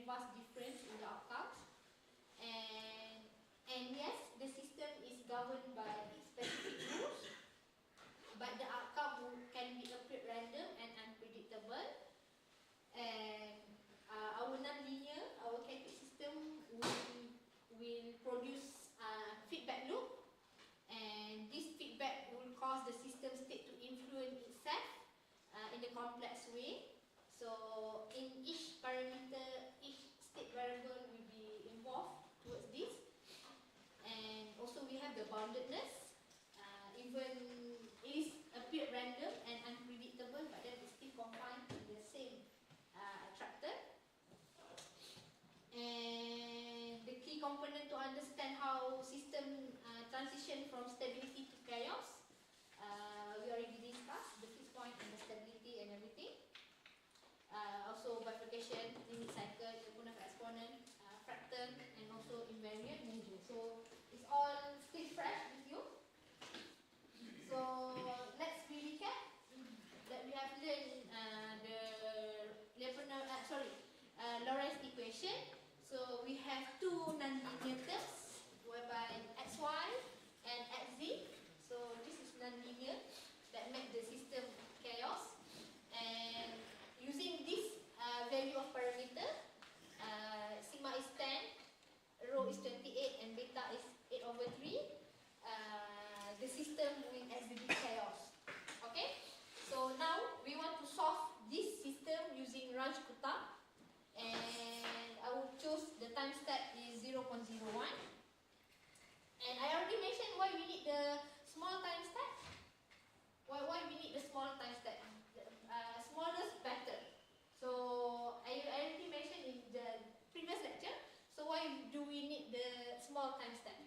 vast difference in the outcomes. And yes, the system is governed by specific rules, but the outcome can be appeared random and unpredictable. And our non-linear, our chaotic system will produce feedback loop, and this feedback will cause the system state to influence itself in a complex way. So in each parameter, each state variable will be involved towards this. And also we have the boundedness. Even it is appeared random and unpredictable, but then it's still confined to the same attractor. And the key component to understand how system transition from stability to chaos, we already discussed the fixed point and the stability and everything. Also bifurcation, limit cycle, component of exponent, fractal, and also invariant measure. So it's all still fresh with you. So let's recap that we have learned Lorentz equation. So we have two nonlinear terms, whereby xy and xz. So this is nonlinear that make the system chaos. And using this value of parameter, sigma is 10, rho is 28, and beta is 8/3. The system will exhibit chaos. Okay? So now we want to solve this system using Raj-Kuttab, and I will choose the time step is 0.01. And I already mentioned why we need the small time step. Why we need the small time step? Smallest better. So I already mentioned in the previous lecture. So why do we need the small time step?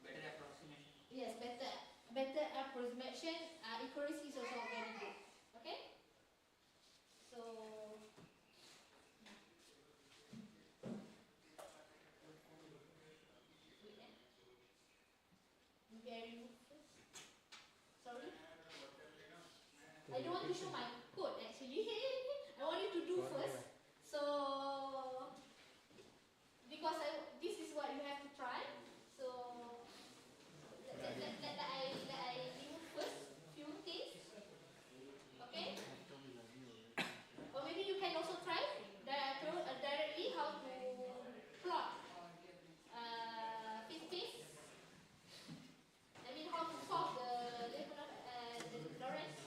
Better approximation. Yes, better approximation. Accuracy is also very good. Okay. So maybe I remove first. Sorry. I don't want to show my code actually. I want you to do first. So because this is what you have to try. So let I remove first few things. Okay? Or maybe you can also try directly how to plot 50. I mean how to solve the Lorentz.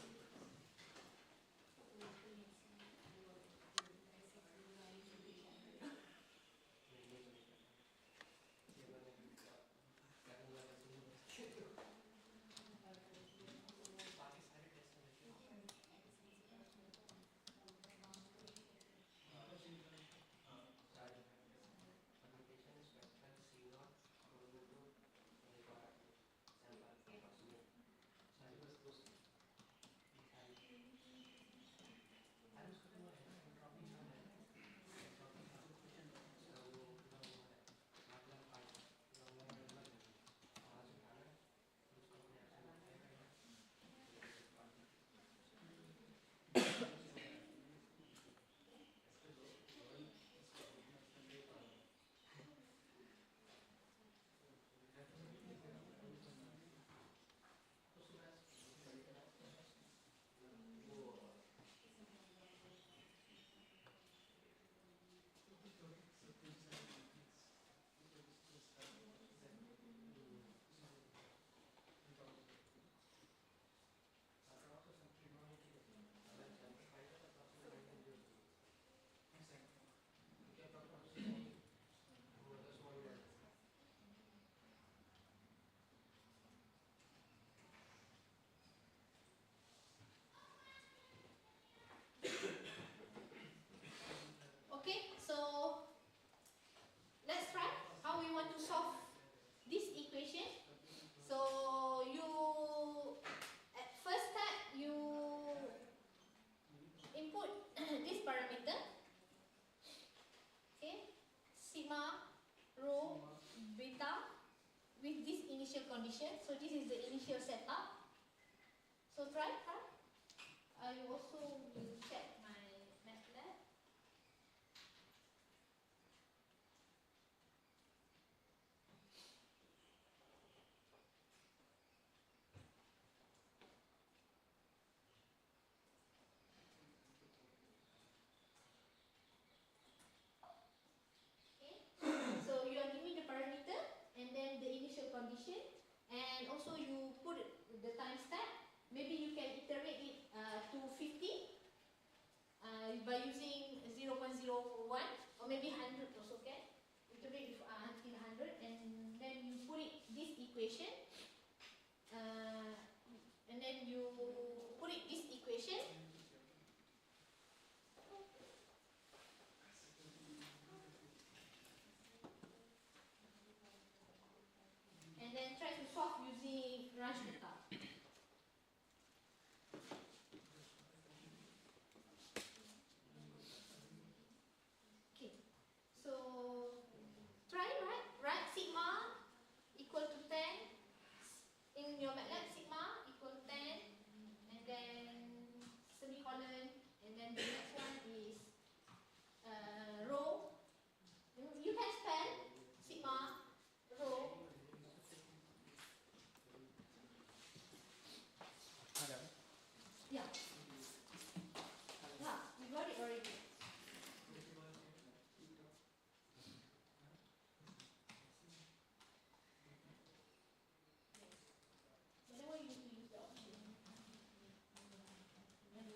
Okay, so let's try how we want to solve this equation. So at first step, you input this parameter, okay, sigma, rho, beta, with this initial condition. So this is the initial setup. So try. I also will check my MATLAB. Okay. So you are giving the parameter and then the initial condition, and also you put the time step. Maybe you can iterate it to 50 by using 0.01 or maybe 100 also, okay? Iterate until 100, and then you put it this equation, and then you put it this equation, and then try to solve using Rajkota. Okay, so try write sigma equal to 10 in your MATLAB. Sigma equal to 10, and then semicolon, and then the next one is row. You can spell sigma row. Yeah. Yeah, we got it already. Whenever you need to use the option.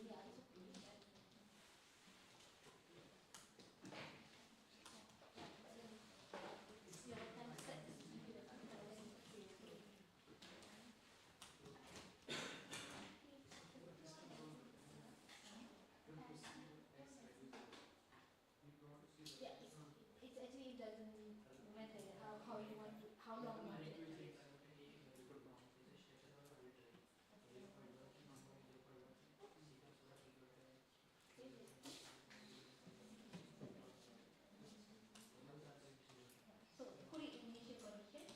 Yeah, it's okay. Your time set is yeah, it actually doesn't matter how you want to, how long you want to activate. So put it in initial condition.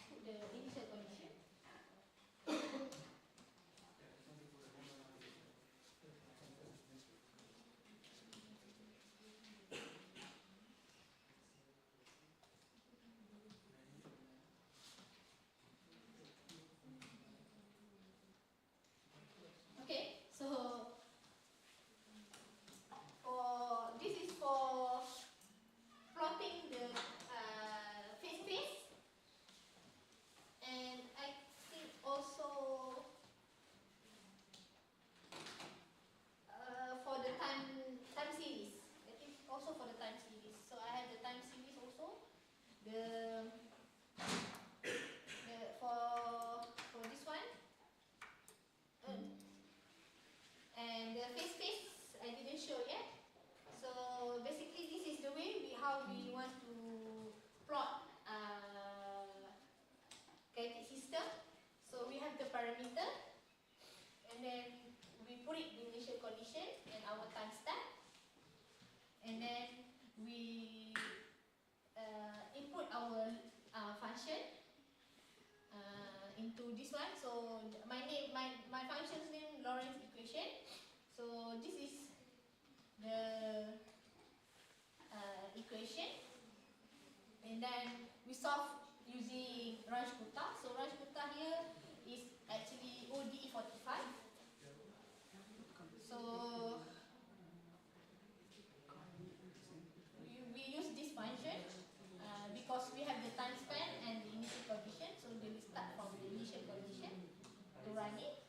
Put the initial condition. Okay, so for this is for plotting the phase space, and I think also for the time series. I think also for the time series. So I have the time series also. The for this one. And the phase space I didn't show yet. So basically this is the way how we want to plot kinetic system. So we have the parameter, and then we put it in initial condition and our time step, and then we input our function into this one. So my function's name Lorentz equation. So this is the equation, and then we solve using Rajkota. So Rajkota here is actually ODE 45. So we use this function because we have the time span and the initial condition. So they will start from the initial condition to run it.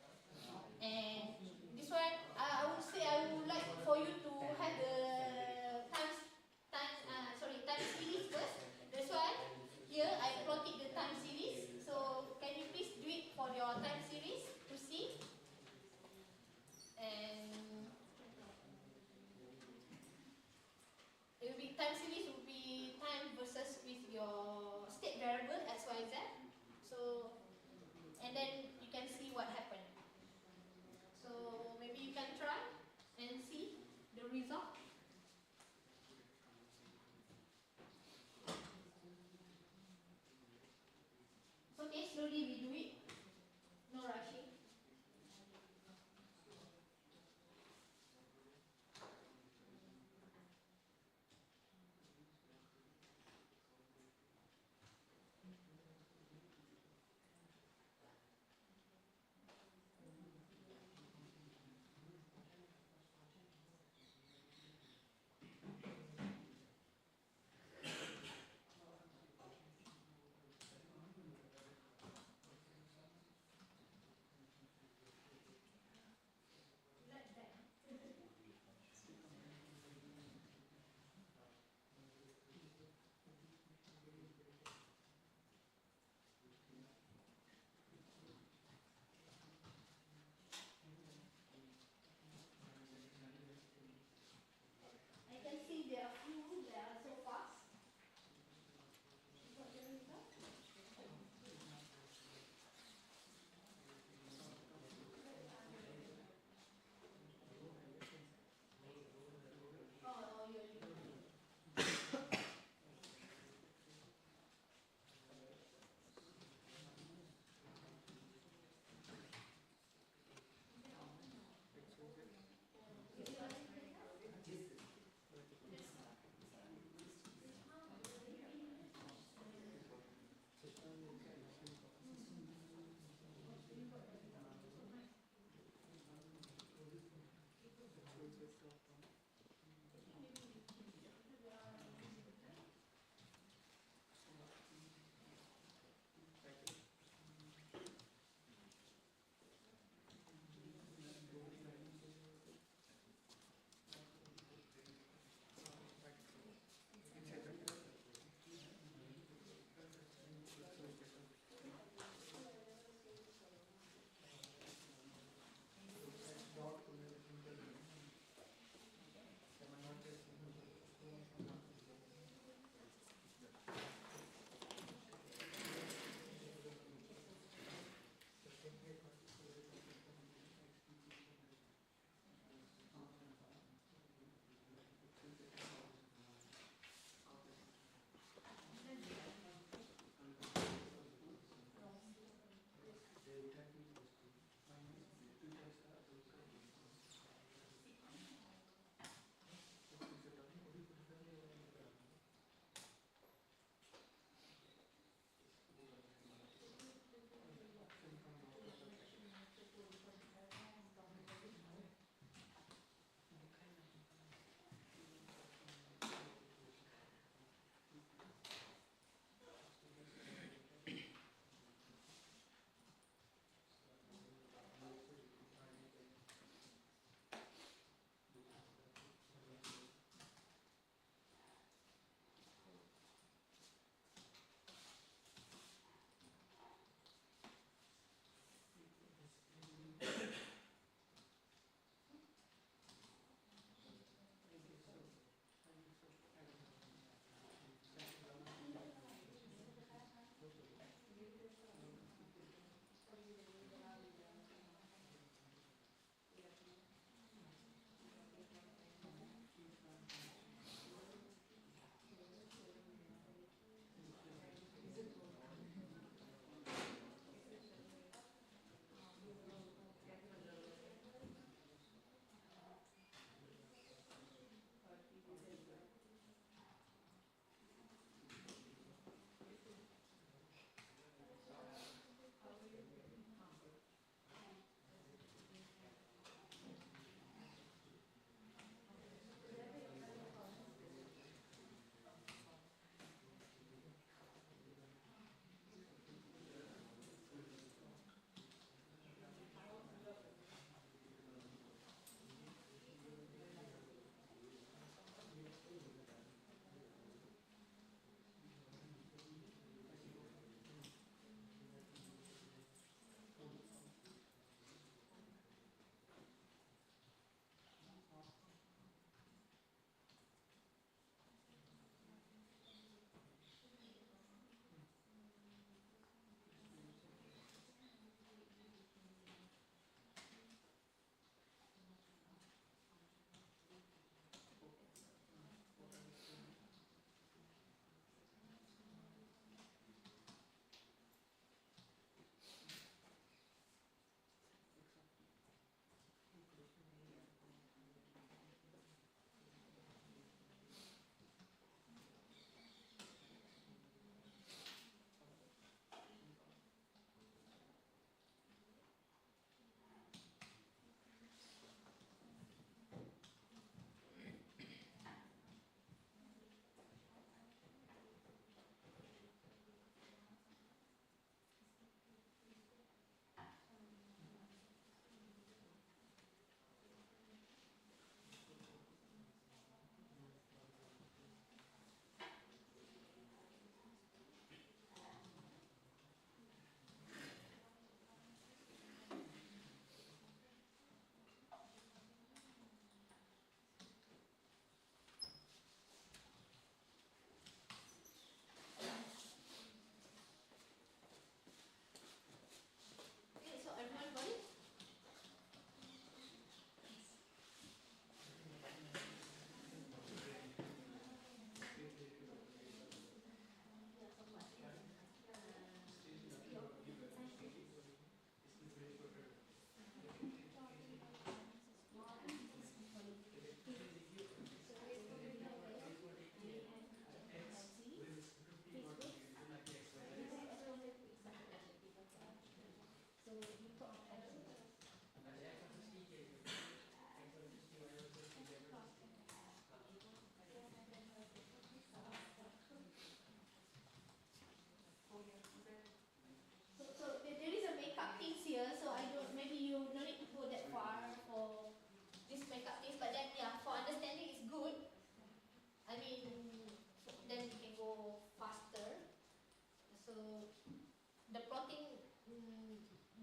And this one, I would say I would like for you to have the time series first. That's why here I plotted the time series. So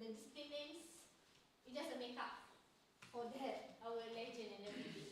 the discipline names, it's just a makeup for that, our legend and everything.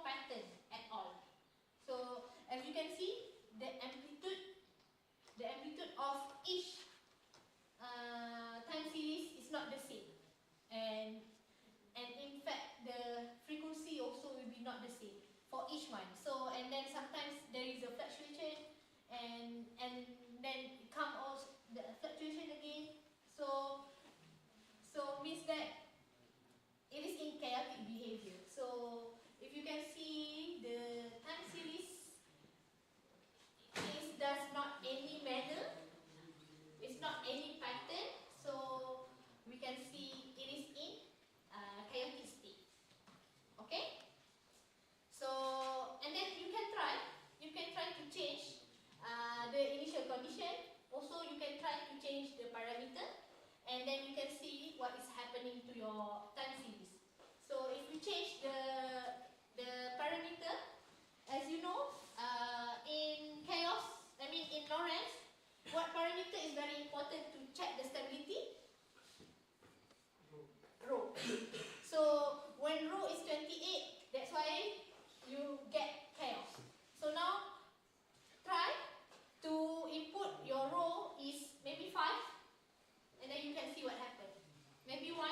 no pattern at all. So as you can see, the amplitude of each time series is not the same, and in fact the frequency also will be not the same for each one. So and then sometimes there is a fluctuation, and then come also the fluctuation again. So means that it is in chaotic behavior. So if you can see the time series is does not any manner, it's not any pattern. So we can see it is in chaotic state. Okay. So and then you can try to change the initial condition. Also you can try to change the parameter, and then you can see what is happening to your time series. So if you change the parameter, as you know, in chaos, in Lorentz, what parameter is very important to check the stability? Rho. So when rho is 28, that's why you get chaos. So now try to input your rho is maybe 5, and then you can see what happens. Maybe 1.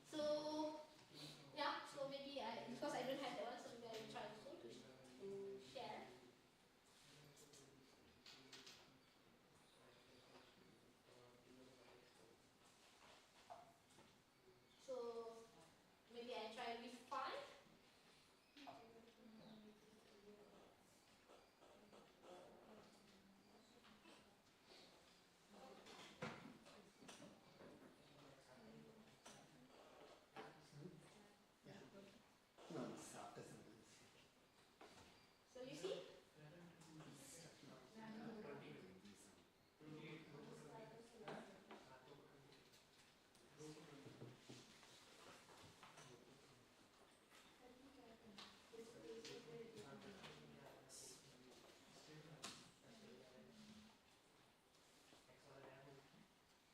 So yeah, so maybe because I don't have that one, so maybe I will try also to share. So maybe I try with 5. So you see?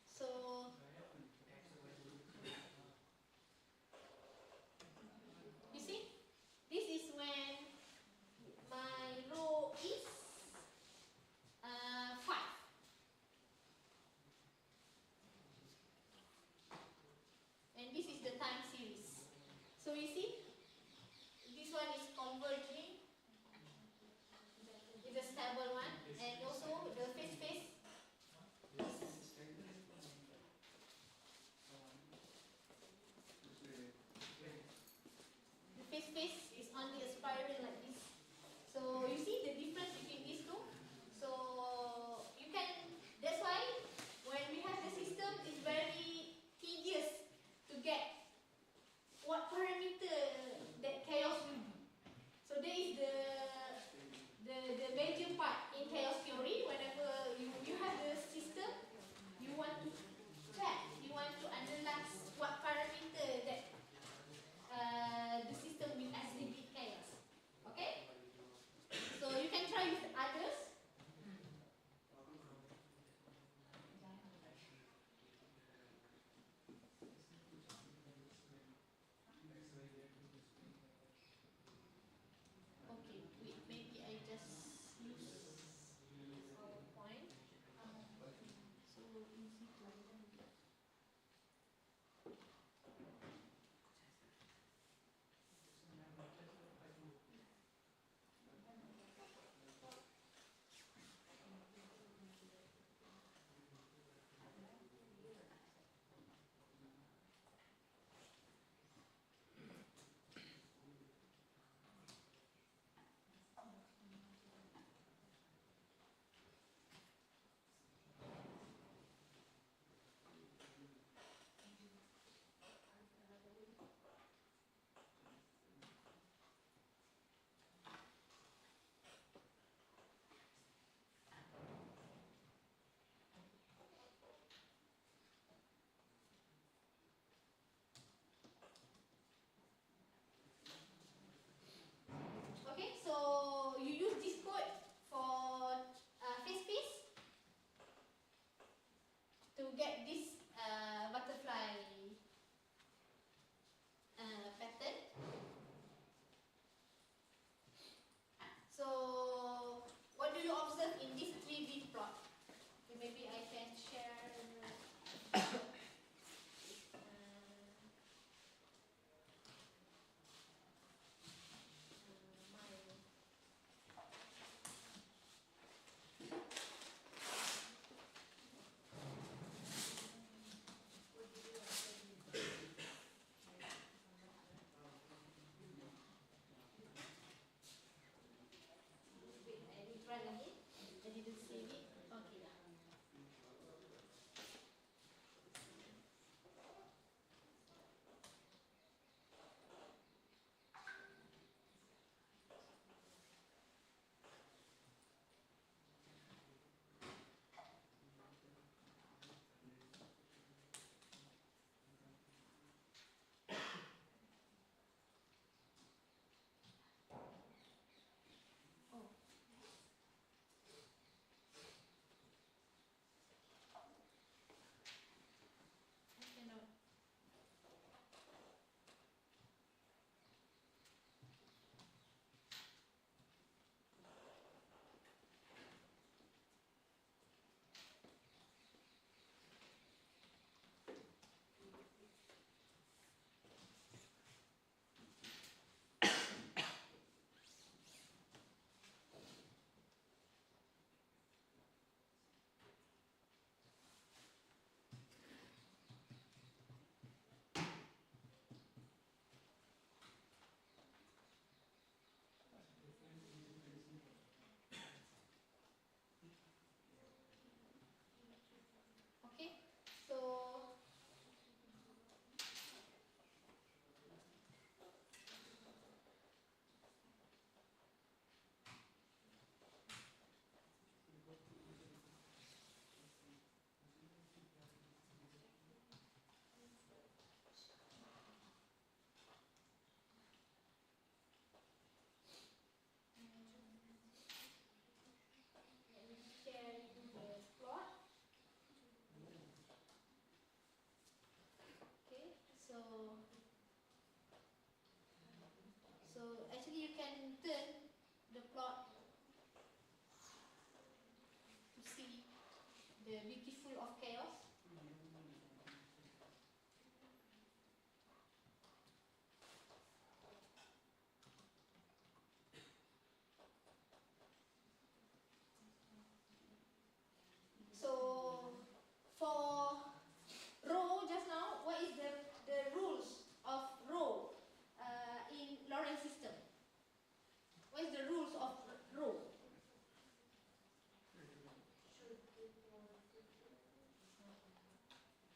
So you see? This is when my rho is 5. And this is the time series. So you see? This one is converging. It's a stable one. And also the phase phase is only a spiral like this. So you see the difference between these two? So you can, that's why when we have the system, it's very tedious to get what parameter that chaos will be. So there is the major part in chaos theory. Whenever you have the system, you want to check, you want to analyze what parameter that the system will exhibit chaos. Okay? So you can try with others. Okay, wait, maybe I just use PowerPoint. So easy to. the beautiful of chaos. So for row just now, what is the rules of row in Lorentz system? What is the rules of row?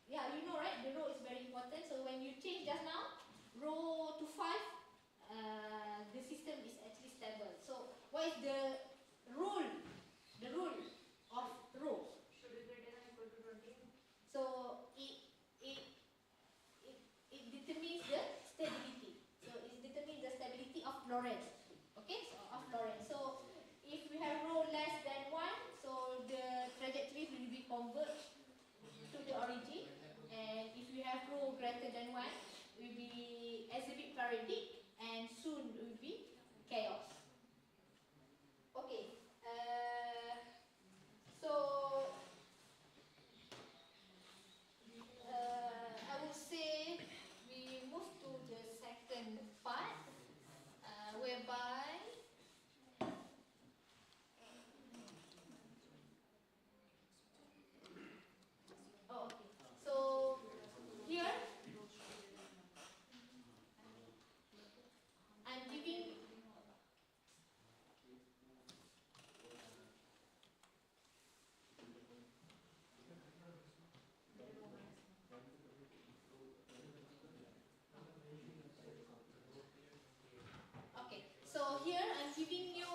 Yeah, you know, right? The row is very important. So when you change just now, row to 5, the system is actually stable. So what is the rule? The rule of row. Should be greater than equal to 20. So it determines the stability. So it determines the stability of Lorentz. Okay, so of Lorentz. So if we have row less than 1, so the trajectory will be converged to the origin. And if you have row greater than 1, will be exhibit paradigm and soon will be chaos. Okay. So I would say we move to the second part, whereby okay. So here I'm giving okay. So here I'm giving you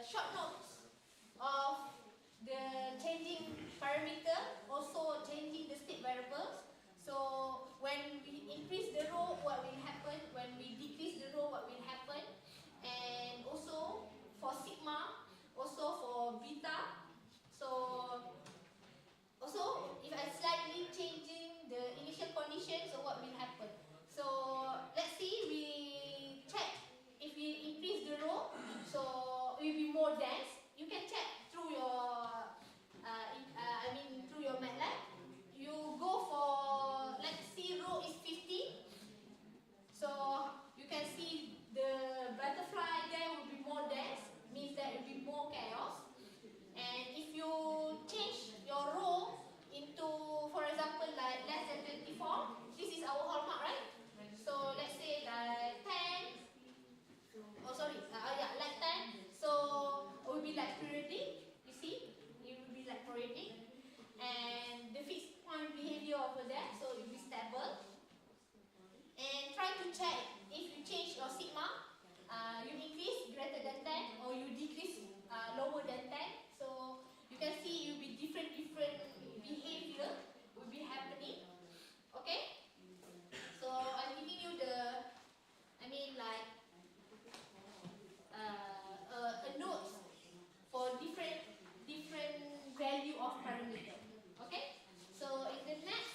short notes of the changing parameter, also changing the state variables. So when we increase the row, what will happen? When we decrease the row, what will happen? And also for sigma, also for beta. So also if I slightly changing the initial conditions, so what will happen? So let's see, we check if we increase the row, so it will be more dense. You can check through your through your MATLAB. You go for, let's see, row is 50. So you can see the butterfly there will be more dense, means that it will be more chaos. And if you change your row into, for example, like less than 24, this is our hallmark, right? So let's say like 10. Oh, sorry. Like 10. So it will be like periodic. You see, it will be like periodic, and the fixed point behavior over there, so it will be stable. And try to check if you change your sigma, you increase greater than 10 or you decrease lower than 10. So you can see it will be different behavior will be happening. Okay. So I'm giving you the, a note for different value of parameter. Okay. So in the next,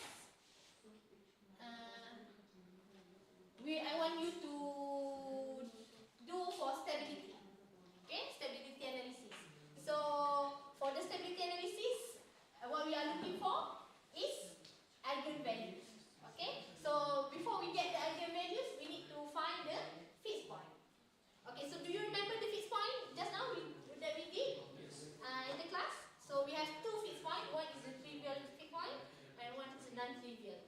I want you to do for stability. Okay, stability analysis. So for the stability analysis, what we are looking for is eigenvalues. Okay, so before we get the eigenvalues, we need to find the fixed point. Okay, so do you remember the fixed point just now that we did in the class? So we have two fixed points. One is a trivial fixed point and one is a non-trivial.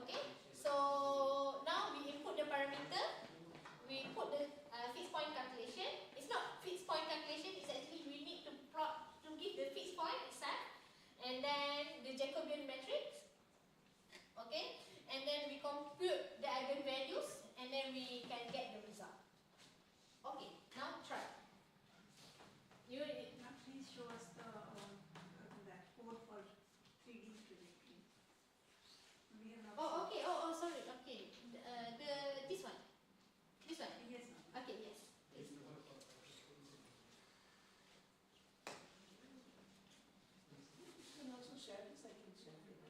Okay, so now we input the parameter. We put the fixed point calculation. It's not fixed point calculation. It's actually we need to plot to give the fixed point itself, and then the Jacobian matrix. Okay, and then we compute the eigenvalues, and then we can get the result. Okay, now try. Now please show us that code for 3D trajectory. We have not. Oh, okay. Oh, sorry. Okay, this one. This one. Yes, ma'am. Okay, yes. Please. You can also share this, I can share it.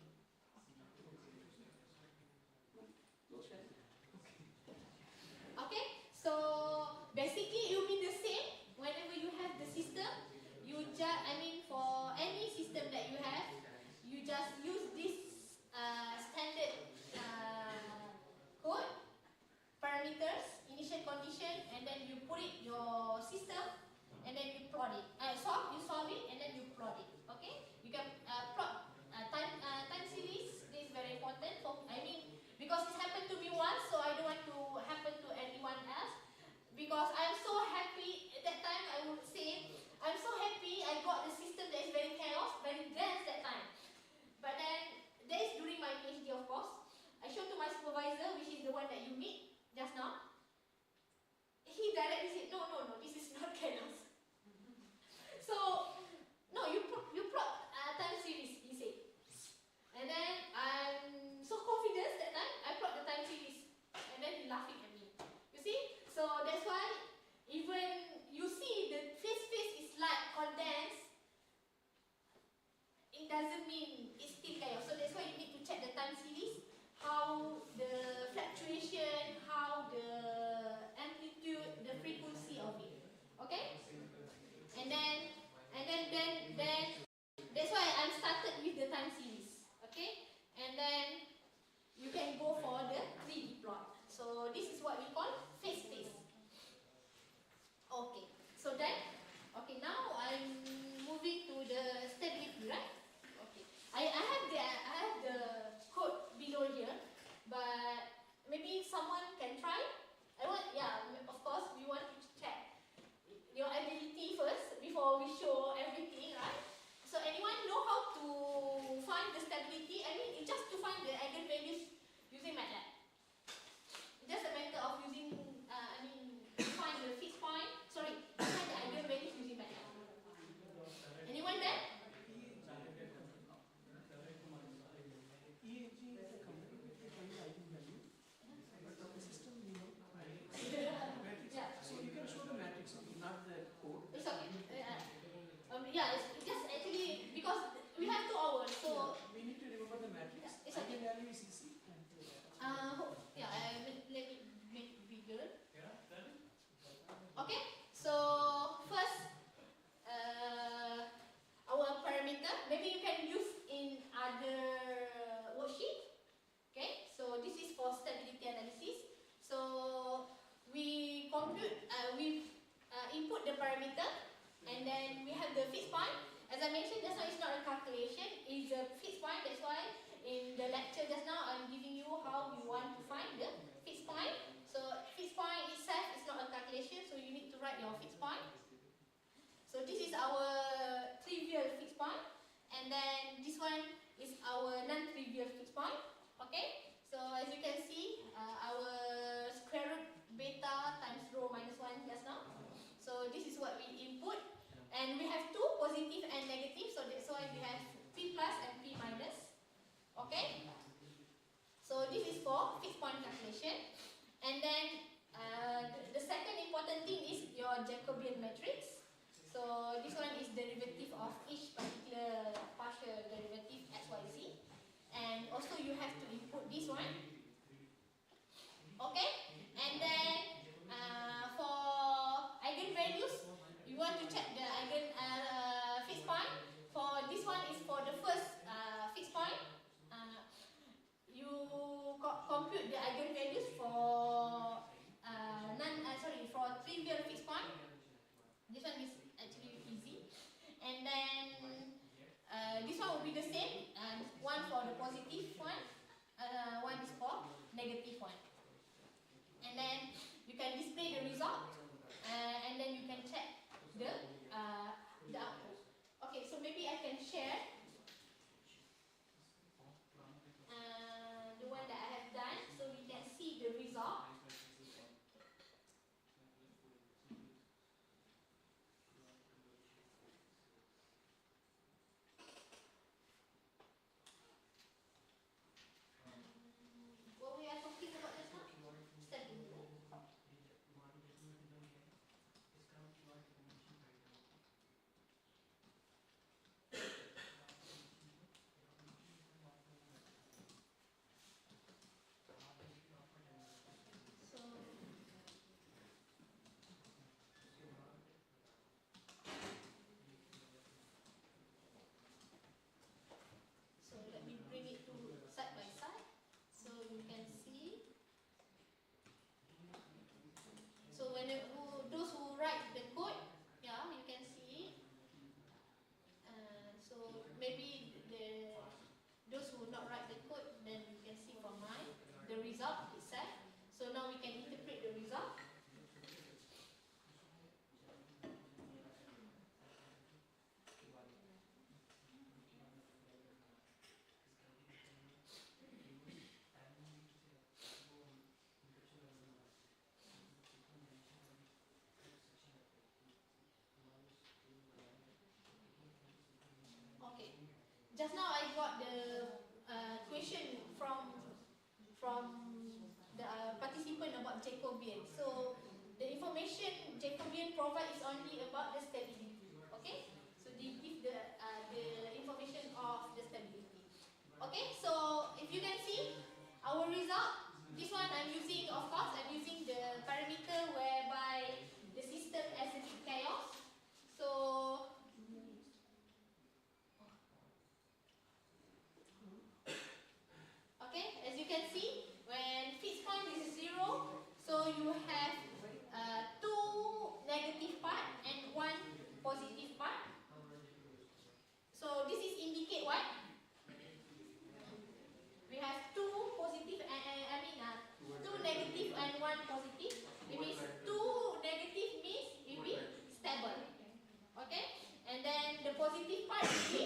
directly say, no, no, no, this is not chaos. So, no, you plot time series, he said. And then I'm so confident that time, I plot the time series. And then he laughing at me. You see? So that's why even you see the face is like condensed, it doesn't mean it's still chaos. So that's why you need to check the time series, how the fluctuation, how the amplitude, the frequency of it. Okay? And then that's why I'm started with the time series. Okay? And then you can go for the 3D plot. So this is what we call phase space. Okay. So then, okay, now I'm moving to the stability, right? Okay. I have the code below here, but maybe someone can try. Of course we want to check your ability first before we show everything, right? So anyone know how to find the stability? I mean, it's just to find the eigenvalues using MATLAB. It's just a matter of using, find the fixed point. Sorry, find the eigenvalues using MATLAB. Anyone there? So you can show the matrix, not the code. It's okay. It's just actually because we have 2 hours, so We need to remember the matrix. it's okay. Eigenvalue is easy. Let me make it bigger. Okay, so first, our parameter. Maybe you can use in other worksheet. Okay, so this is for stability analysis. So we compute, we input the parameter, and then we have the fixed point. As I mentioned just now, it's not a calculation, it's a fixed point. That's why in the lecture just now, I'm giving you how you want to find the fixed point. So fixed point itself is not a calculation, so you need to write your fixed point. So this is our trivial fixed point, and then this one is our non-trivial fixed point. Okay, so as you can see, our square root beta times rho minus 1 just now. So this is what we input, and we have 2 positive and negative, so that's why we have P plus and P minus. Okay, so this is for fixed point calculation. And then the second important thing is your Jacobian matrix. So this one is derivative of each particular partial derivative xyz, and also you have to input this one. Okay, and then for eigenvalues, you want to check the fixed point. For this one is for the first fixed point. You compute the eigenvalues for for trivial fixed point. This one is actually easy, and then this one will be the same. One for the positive one, one is for negative one. And then you can display the result, and then you can check the output. Okay, so maybe I can share the one that I have done, so we can see the result. What we are talking about just now? Stability. Jacobian. So the information Jacobian provide is only about the stability. Okay, so they give the information of the stability. Okay, so if you can see our result, this one I'm using, of course, I'm using the parameter whereby the system exhibit chaos. So okay, as you can see, when fixed point is 0, so you have two negative part and one positive part. So this is indicate what? We have two positive two negative and one positive. It means two negative means it will be stable. Okay? And then the positive part will be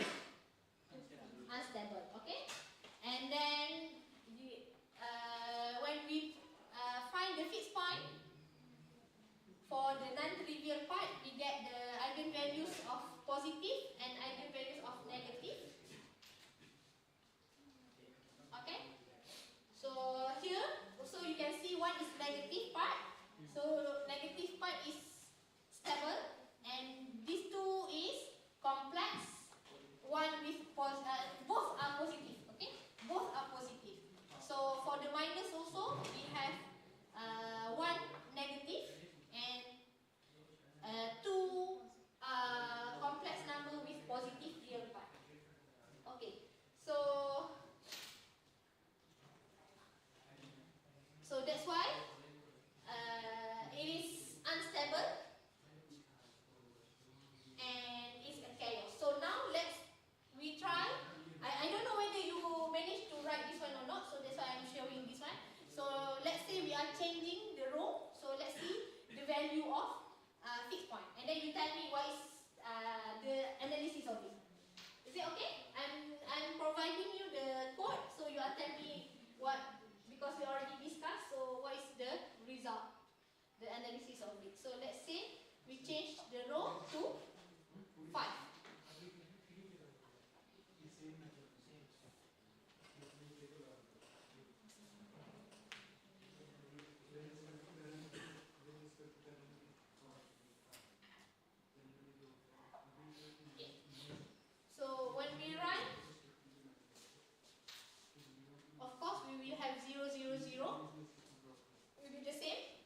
unstable. Okay? And then when we find the fixed point for the non-trivial part, we get the eigenvalues of positive and eigenvalues of negative. Okay? So here also you can see one is negative part. So negative part is stable and these two is complex. One with both are positive. Okay? Both are positive. So for the minus also we have one negative and two complex number with positive real part. Okay, so that's why it is unstable and it's a chaos. So now we try. I don't know whether you managed to write this one or not, so that's why I'm showing this one. So let's say we are changing the row. So let's see the value of fixed point, and then you tell me what is the analysis of it. Is it okay? I'm providing you the code, so you are telling me what, because we already discussed. So what is the result, the analysis of it? So let's say we change the row to 5. So when we run, of course we will have 0, 0, 0. Will be the same.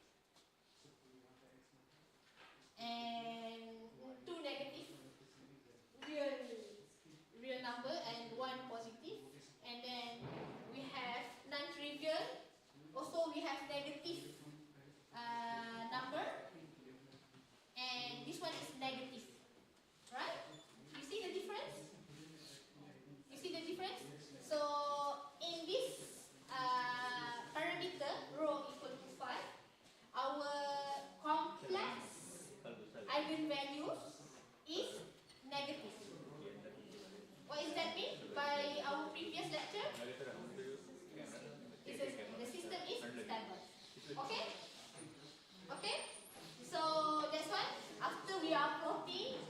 And two negative real number and one positive. And then we have non-trivial. Also we have negative number. And this one is negative. Right? You see the difference? You see the difference? So in this parameter, rho equal to 5, our complex eigenvalues is negative. What does that mean? By our previous lecture, the system is stable. Okay? Okay? So that's why after we are plotting,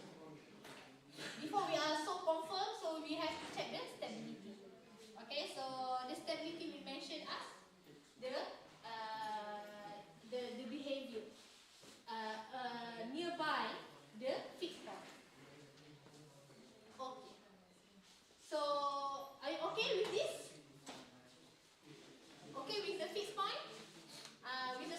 before we are so confirmed, so we have to check the stability. Okay, so the stability we mentioned as the behavior nearby the fixed point. Okay. So are you okay with this? Okay with the fixed point? With the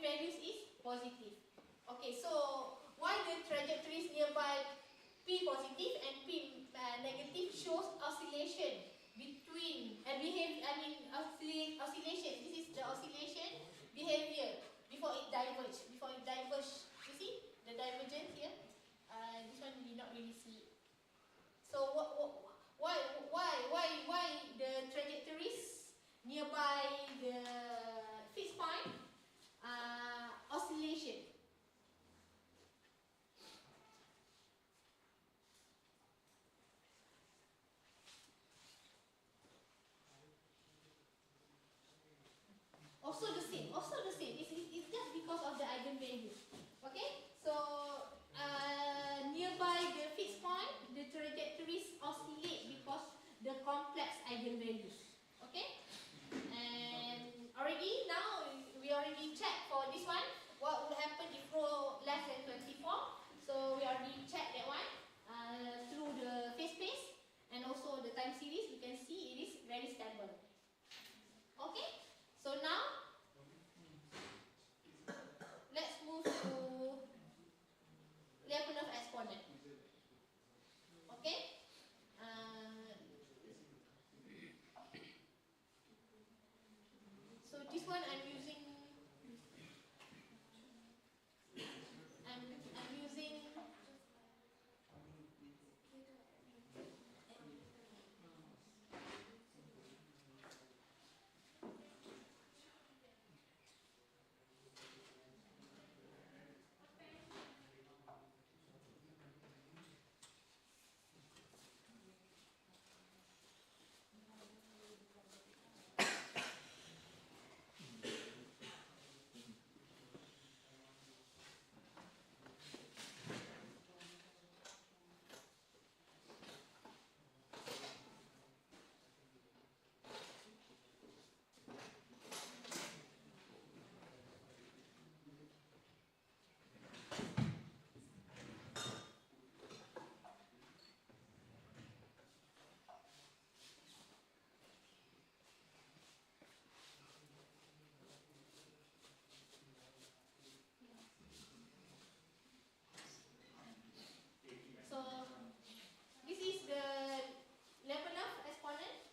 eigenvalues is positive. Okay, so why the trajectories nearby P positive and P negative shows oscillation between oscillation. This is the oscillation behavior before it diverge. You see the divergence here. This one we not really see it. So why the trajectories nearby the fixed point oscillation? Also the same. It's just because of the eigenvalue. Okay, so nearby the fixed point, the trajectories oscillate because the complex eigenvalues. Okay, and already now we already checked for this one. What will happen if rho less than 24? So we already checked that one through the phase space and also the time series. We can see it is very stable. Okay, so now let's move to Lyapunov exponent. Okay. So this one I'm using. So this is the Lyapunov exponent.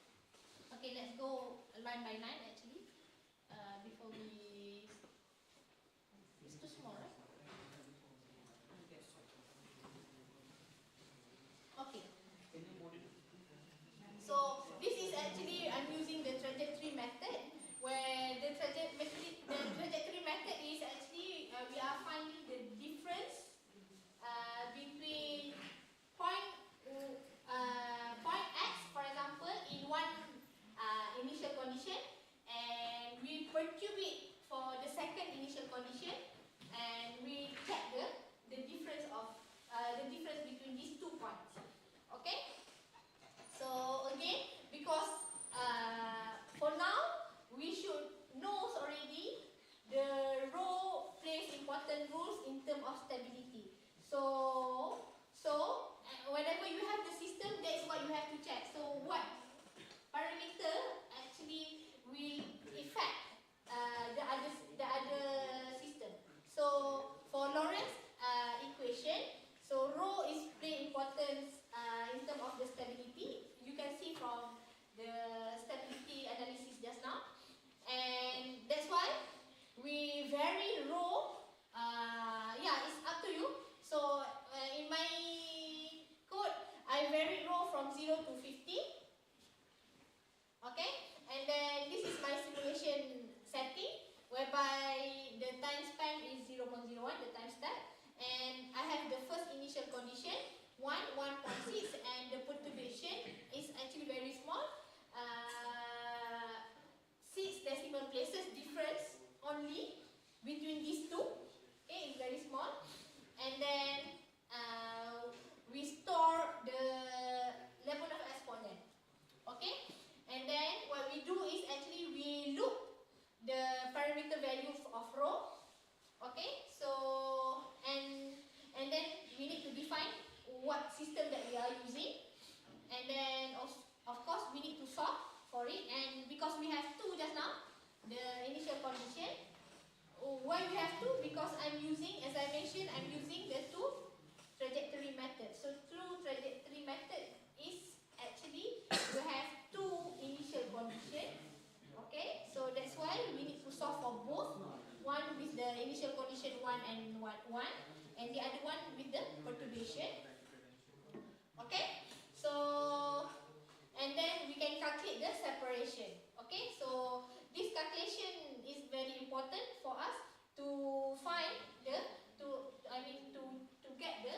Okay, let's go line by line actually. Before we, it's too small, right? Okay. So this is actually I'm using the trajectory method, where the trajectory method is actually we are finding the difference between point X, for example, in one initial condition, and we perturb it for the second initial condition, and we check the difference of the difference between these 2 points. Okay. So again, because for now we should know already the rho plays important roles in terms of stability. So whenever you have the system, that's what you have to check. So what parameter actually will affect the other system? So for Lorentz equation, so rho is play importance in terms of the stability. You can see from the stability analysis just now, and that's why we vary rho. It's up to you. So in my code, I vary rho from 0 to 50. Okay, and then this is my simulation setting, whereby the time span is 0.01, the time step, and I have the first initial condition 1.6, and the perturbation is actually very small, 6 decimal places difference only between these two. Okay, it's very small, and then we store the Lyapunov exponent. Okay, and then what we do is actually we loop the parameter value of rho. Okay, so and then we need to define what system that we are using, and then of course we need to solve for it, and because we have 2 just now, the initial condition, why we have initial condition 1 and 1, and the other one with the perturbation. Okay, so and then we can calculate the separation. Okay, so this calculation is very important for us to find the to get the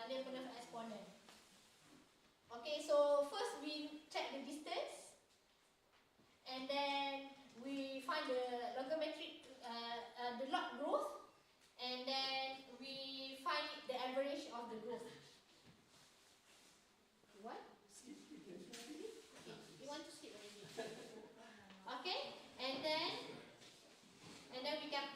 Lyapunov exponent. Okay, so first we check the distance, and then we find the logarithmic the log growth, and then we find the average of the growth. What? Okay, you want to sleep already? Okay, and then we can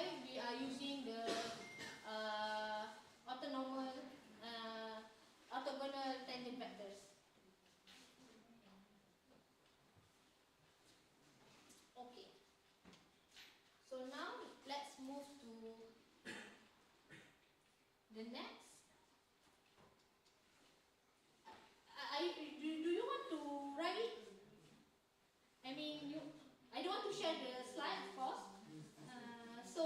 why we are using the orthogonal tangent vectors. Okay. So now let's move to the next. Do you want to write it? I mean, I don't want to share the slide, of course. So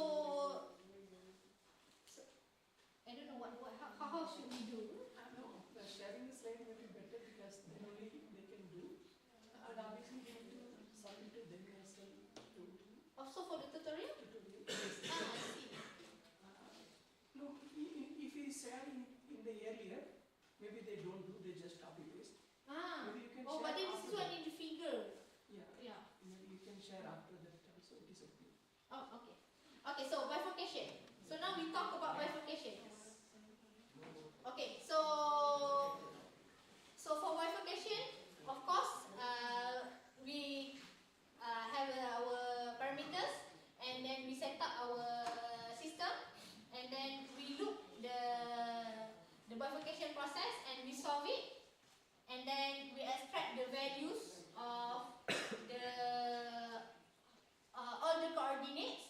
I don't know how should we do? No, sharing the slide may be better because then only they can do. And obviously they have to submit to them as well to Also for the tutorial? tutorial. I see. No, if you share in the earlier, maybe they don't do, they just copy paste. Maybe you can share But then this after is what that. in the figure. Yeah. Maybe you can share after that also, it is okay. Oh, okay. Okay, so bifurcation. So now we talk about bifurcation. Okay, so for bifurcation, of course, we have our parameters, and then we set up our system, and then we loop the bifurcation process, and we solve it, and then we extract the values of all the coordinates.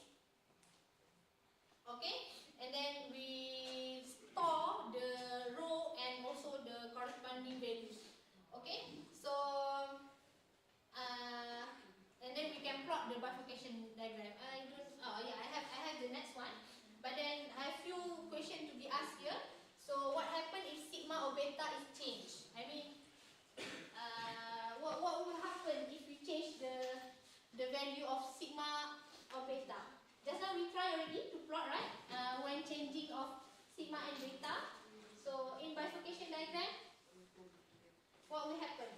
Okay, and then we store the row and also the corresponding values. Okay, so and then we can plot the bifurcation diagram. I have the next one, but then I have few questions to be asked here. So what happens if sigma or beta is changed? I mean, what will happen if we change the value of sigma or beta? Just now we try already to plot, right? When changing of sigma and beta. So in bifurcation diagram, what will happen?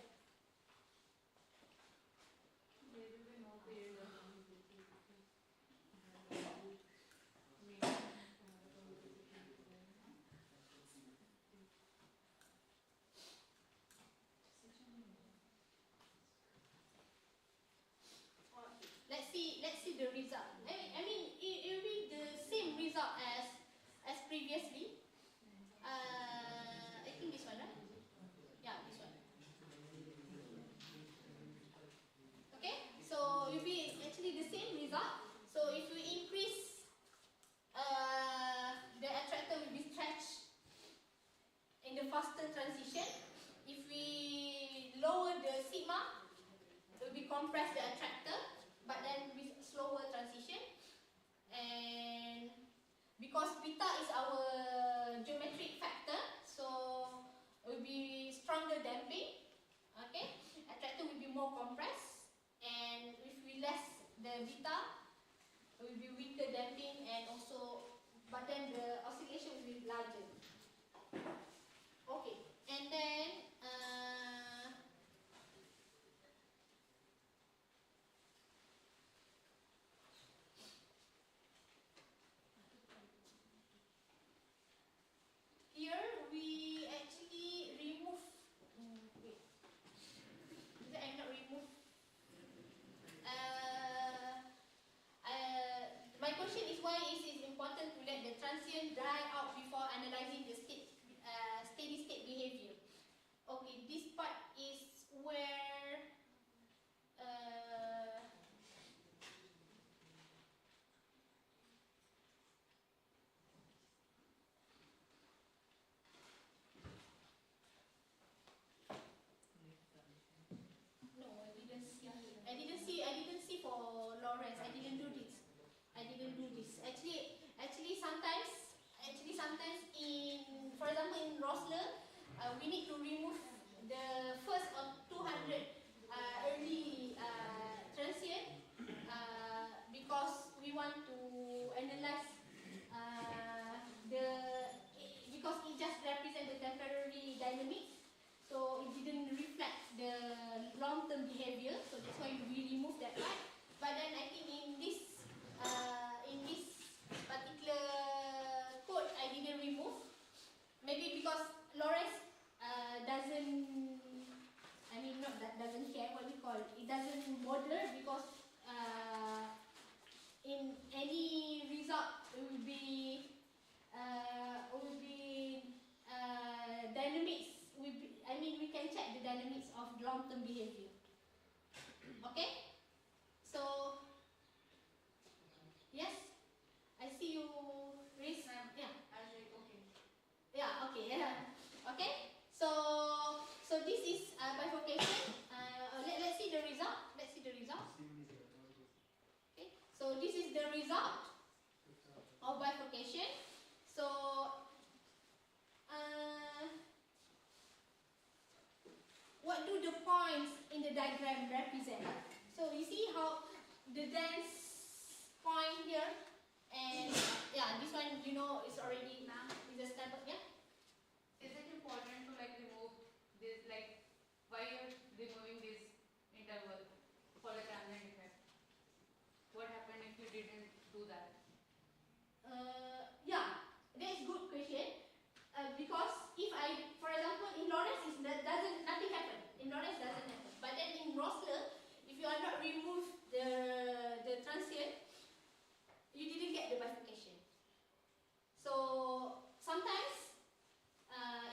Let's see the result. I mean, it will be the same result as previously. I think this one, right? Yeah, this one. Okay, so it will be actually the same result. So if we increase, the attractor will be stretched in the faster transition. If we lower the sigma, it will be compress the attractor, but then with slower transition. And because beta is our geometric factor, so it will be stronger damping. Okay, attractor will be more compressed, and if we less the beta, it will be weaker damping, and also, but then the oscillation will be larger. Okay, and then here we actually remove. Wait, I not remove. My question is why is it important to let the transient dry out before analyzing the steady state behavior? Okay, this part is where no, I didn't see. I didn't see for Lawrence. I didn't do this. Actually, sometimes in, for example, in Rosler, we need to remove the first of 200 early transient because we want to analyze because it just represents the temporary dynamics. So it didn't reflect the long-term behavior, so that's why we remove that part. But then I think in this particular code, I didn't remove. Maybe because Lawrence doesn't, I mean not that doesn't care, what we call it doesn't bother because in any result will be dynamics. We can check the dynamics of long-term behavior. Okay? So, yes, I see you raise. Yeah. Okay. Yeah. Okay. Yeah. Okay. So this is bifurcation. Let's see the result. Let's see the result. Okay. So this is the result of bifurcation. So what do the points in the diagram represent? So you see how the dense point here, and yeah, this one you know is already is a step. Yeah. Is it important to like remove this, like why you're removing this interval for the transient effect? What happened if you didn't do that? Yeah, that's good question. Because if I, for example, in Lawrence, nothing happen. In Lawrence doesn't happen. But then in Rosler, if you are not remove the transient, you didn't get the bifurcation. So sometimes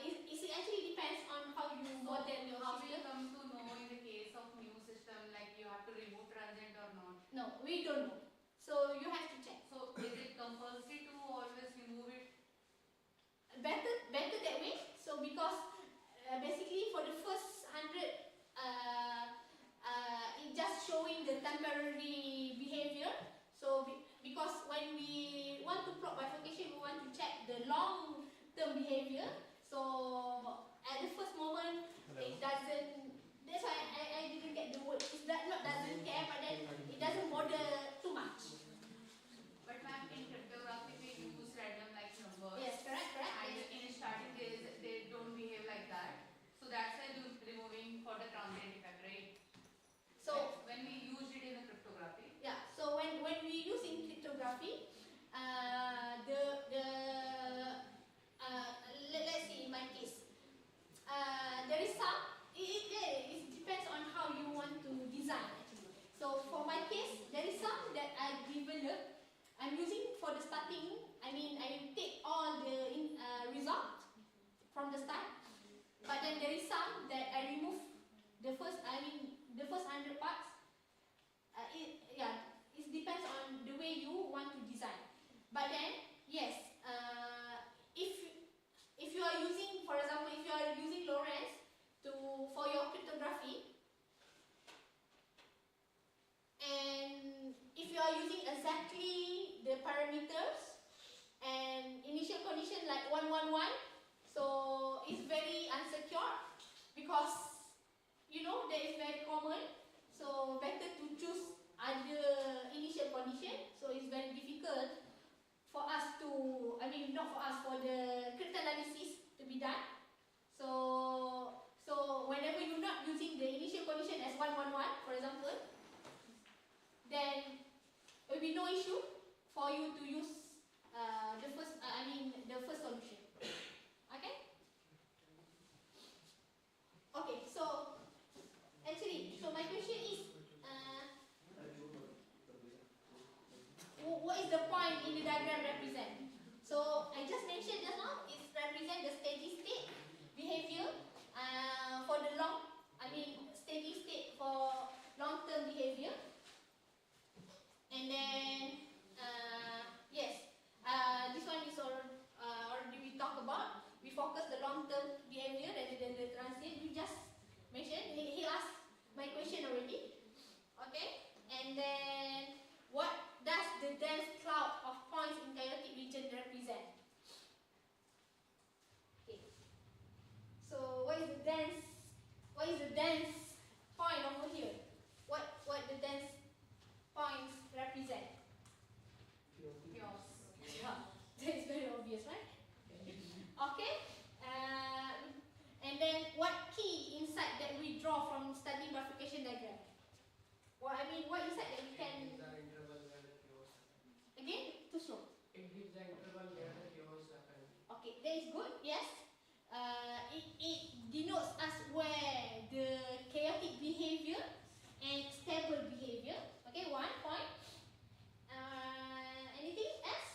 it actually depends on how you model your How we system. come to know in the case of new system, like you have to remove transient or not? No, we don't know. So you have to check. So is it compulsory to always remove it? Better that way. So because basically for the first 100, it just showing the temporary behavior. So because when we want to plot bifurcation, we want to check the long-term behavior. So at the first moment, it doesn't. That's why I didn't get the word. It's not doesn't care, but then it doesn't bother too much. But ma'am, in cryptography we use random like numbers. Yes, correct. And in starting they don't behave like that. So that's why you're removing for the transient effect, right? So like when we used it in the cryptography. yeah. So when we use in cryptography, let's see in my case, there is some. It depends on how you want to design actually. So for my case, there is some that I develop. I'm using for the starting. I take all the result from the start. But then there is some that I remove the first. The first 100 parts. It depends on the way you want to design. But then yes, if you are using, for example, if you are using Lorentz for your cryptography, and if you are using exactly the parameters and initial condition like 111, so it's very unsecure because that is very common. So better to choose other initial condition. So it's very difficult for us to, not for us, for the cryptanalysis to be done. So whenever you're not using the initial condition as 111, for example, then there will be no issue for you to use the first solution. Okay? Okay, so actually, my question is, what is the point in the diagram represent? So I just mentioned just now, it represent the steady state behavior for the steady state for long-term behavior. And then yes, this one is already we talked about. We focus the long-term behavior rather than the transient. We just mentioned. He asked my question already. Okay, and then what does the dense cloud of points in chaotic region represent? Okay. So what is the dense point over here? What the dense points represent? Chaos. Yeah, that is very obvious, right? Okay. And then what key insight that we draw from studying bifurcation diagram? What insight that we can again too slow. It gives the interval where the chaos happens. Okay, that is good. Yes. It denotes us where the chaotic behavior and stable behavior. Okay, one point. Anything else?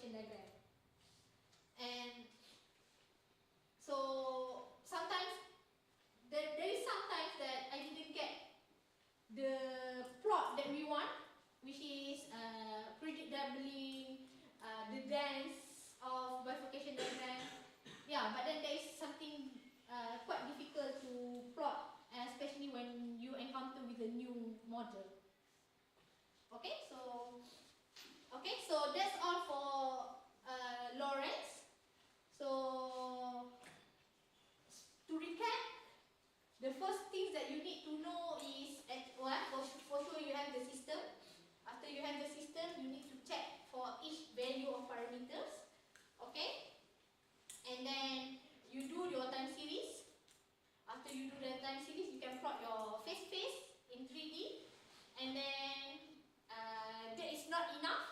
bifurcation diagram. And so sometimes there is sometimes that I didn't get the plot that we want, which is predictably the dance of bifurcation diagram. Yeah, but then there is something quite difficult to plot, especially when you encounter with a new model. Okay, so that's all for Lawrence. So to recap, the first things that you need to know is for sure you have the system. After you have the system, you need to check for each value of parameters. Okay, and then you do your time series. After you do the time series, you can plot your phase space in 3D. And then that is not enough.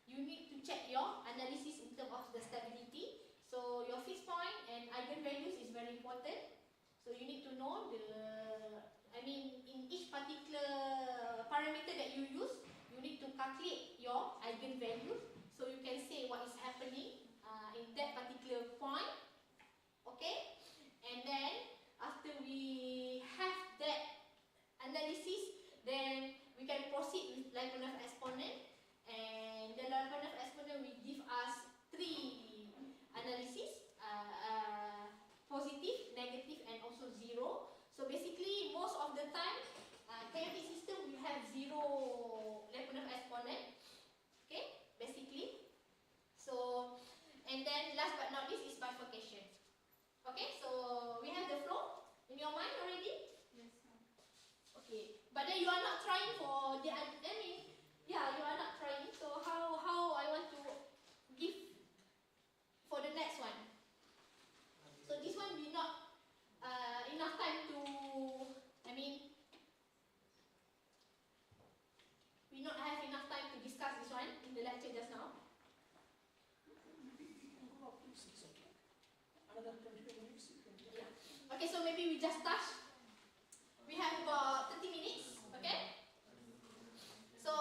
You need to check your analysis in terms of the stability. So your fixed point and eigenvalues is very important. So you need to know in each particular parameter that you use, you need to calculate your eigenvalues. So you can say what is happening in that particular point. Okay? And then after we have that analysis, then we can proceed with Lyapunov exponent. And the Lyapunov exponent will give us 3 analysis, positive, negative, and also 0. So basically, most of the time, chaotic system will have 0 Lyapunov exponent. Okay, basically. So, and then last but not least is bifurcation. Okay, so we have the flow in your mind already? Yes, ma'am. Okay, but then you are not trying for the, you are not trying. So how I want to give for the next one. So this one we not enough time to, we not have enough time to discuss this one in the lecture just now. Maybe we can go up to 6 o'clock. Another 20 minutes. You can Yeah. Okay, so maybe we just touch. We have about 30 minutes. Okay. So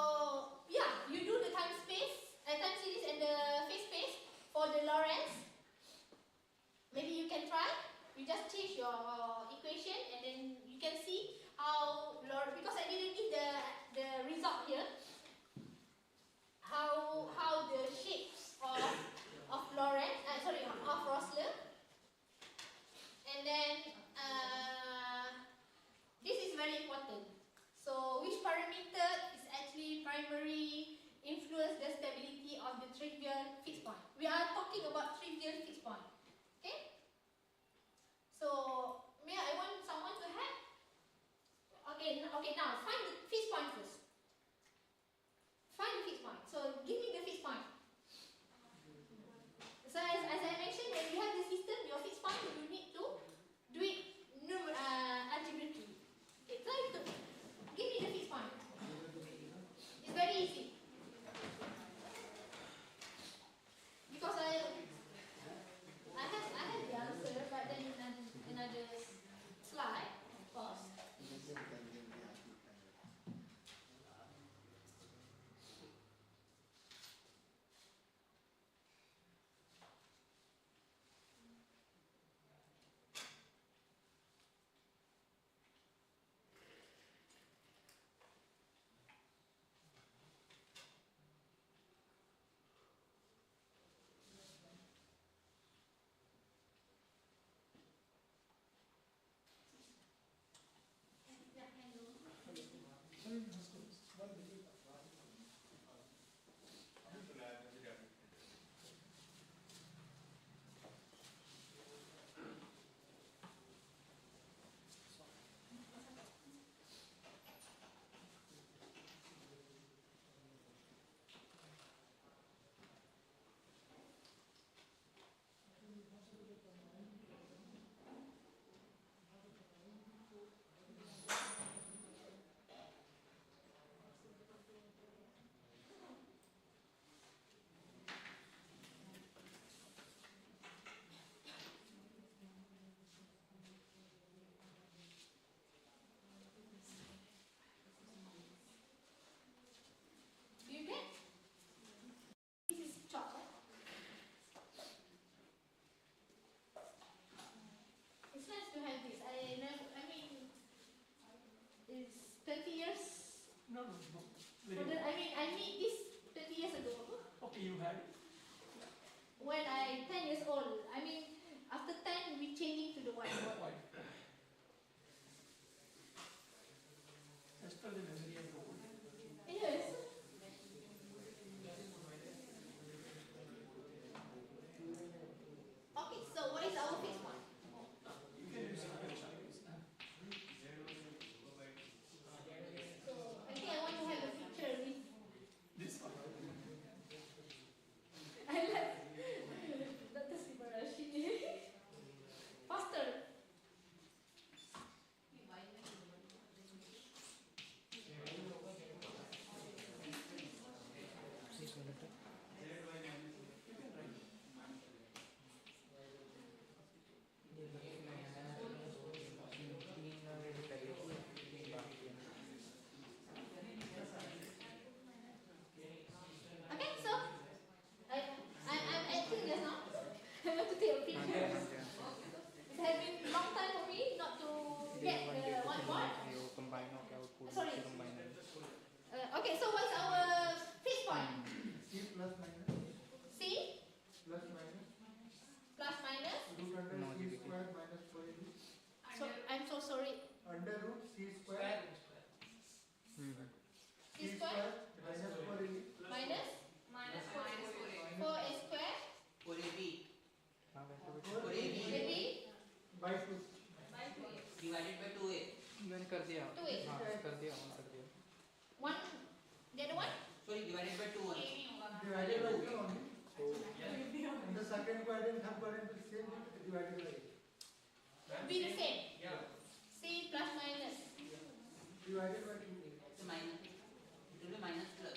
yeah, you do the time series and the phase space for the Lorentz. Maybe you can try. You just change your equation and then you can see how because I didn't give the result here. How the shapes of Lorentz, of Rosler. And then this is very important. So which parameter is actually had? When I 10 years old, I mean, after 10, we changing to the whiteboard. Why? As per the memory and goal. Yes. Okay, so what is our fixed point? You can use other choice. So I think I want to have a picture with. This one. I like Dr. Sibarashi. Faster. Okay, so I'm acting just now. I want to take a picture. It has been a long time for me not to get the whiteboard. Sorry. Okay, so what's our fixed point? C plus minus C plus minus plus minus. root under C square minus 4ab So I'm so sorry. under root C square C square minus 4ab minus minus 4a. 4a square AB maybe by 2 By 2a. divided by 2A. मैंने कर दिया 2a. हाँ कर दिया on कर दिया One, the other one? Sorry, divided by 2 A only. नहीं होगा. divided by 2 only. In the second quadrant, third quadrant will same divided by 8. Be the same. C plus minus. Divided by 2. It's a minus. It will be minus plus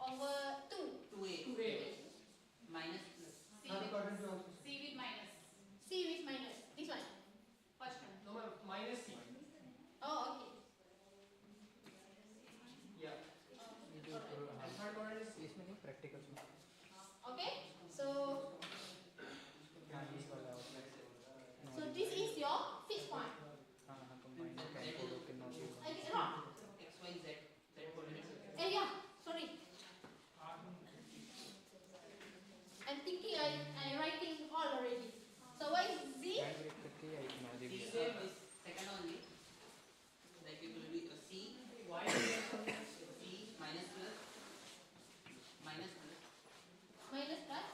Over 2. 2A. Minus plus. C Third with, quadrant will also C with minus. C with minus. This one. First one. No, ma'am, minus C. Oh, okay. Yeah. Alright. And third one is इसमें नहीं practicals में Okay. So हाँ ये वाला so this is your fixed point. हाँ हाँ combine calculate के not I get it wrong. X, Y, Z. Z coordinates. Yeah. Sorry. I'm thinking I writing all already. So what is Z? Hand brake करके या ignore C दीजिए is second only. Like it will be a C. C minus plus. Minus plus. Minus plus.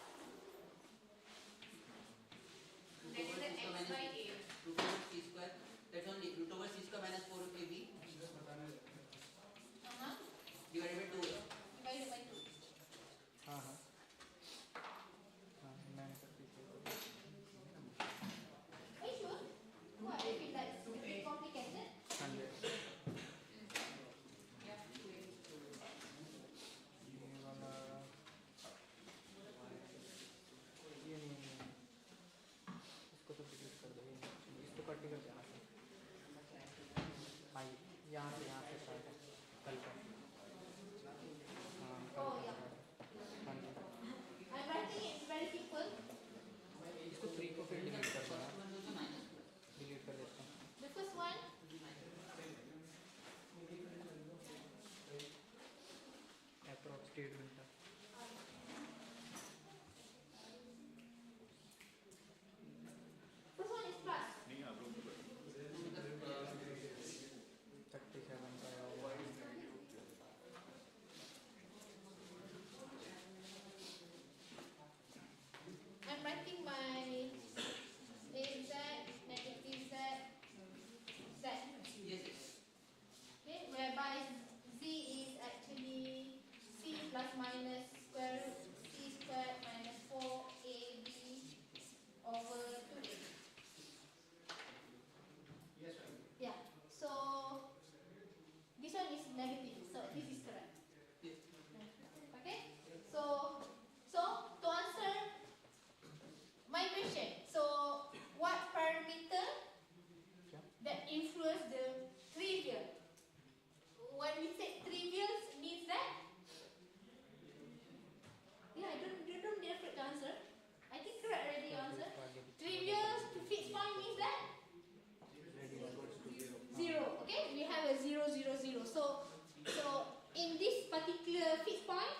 particular fixed point,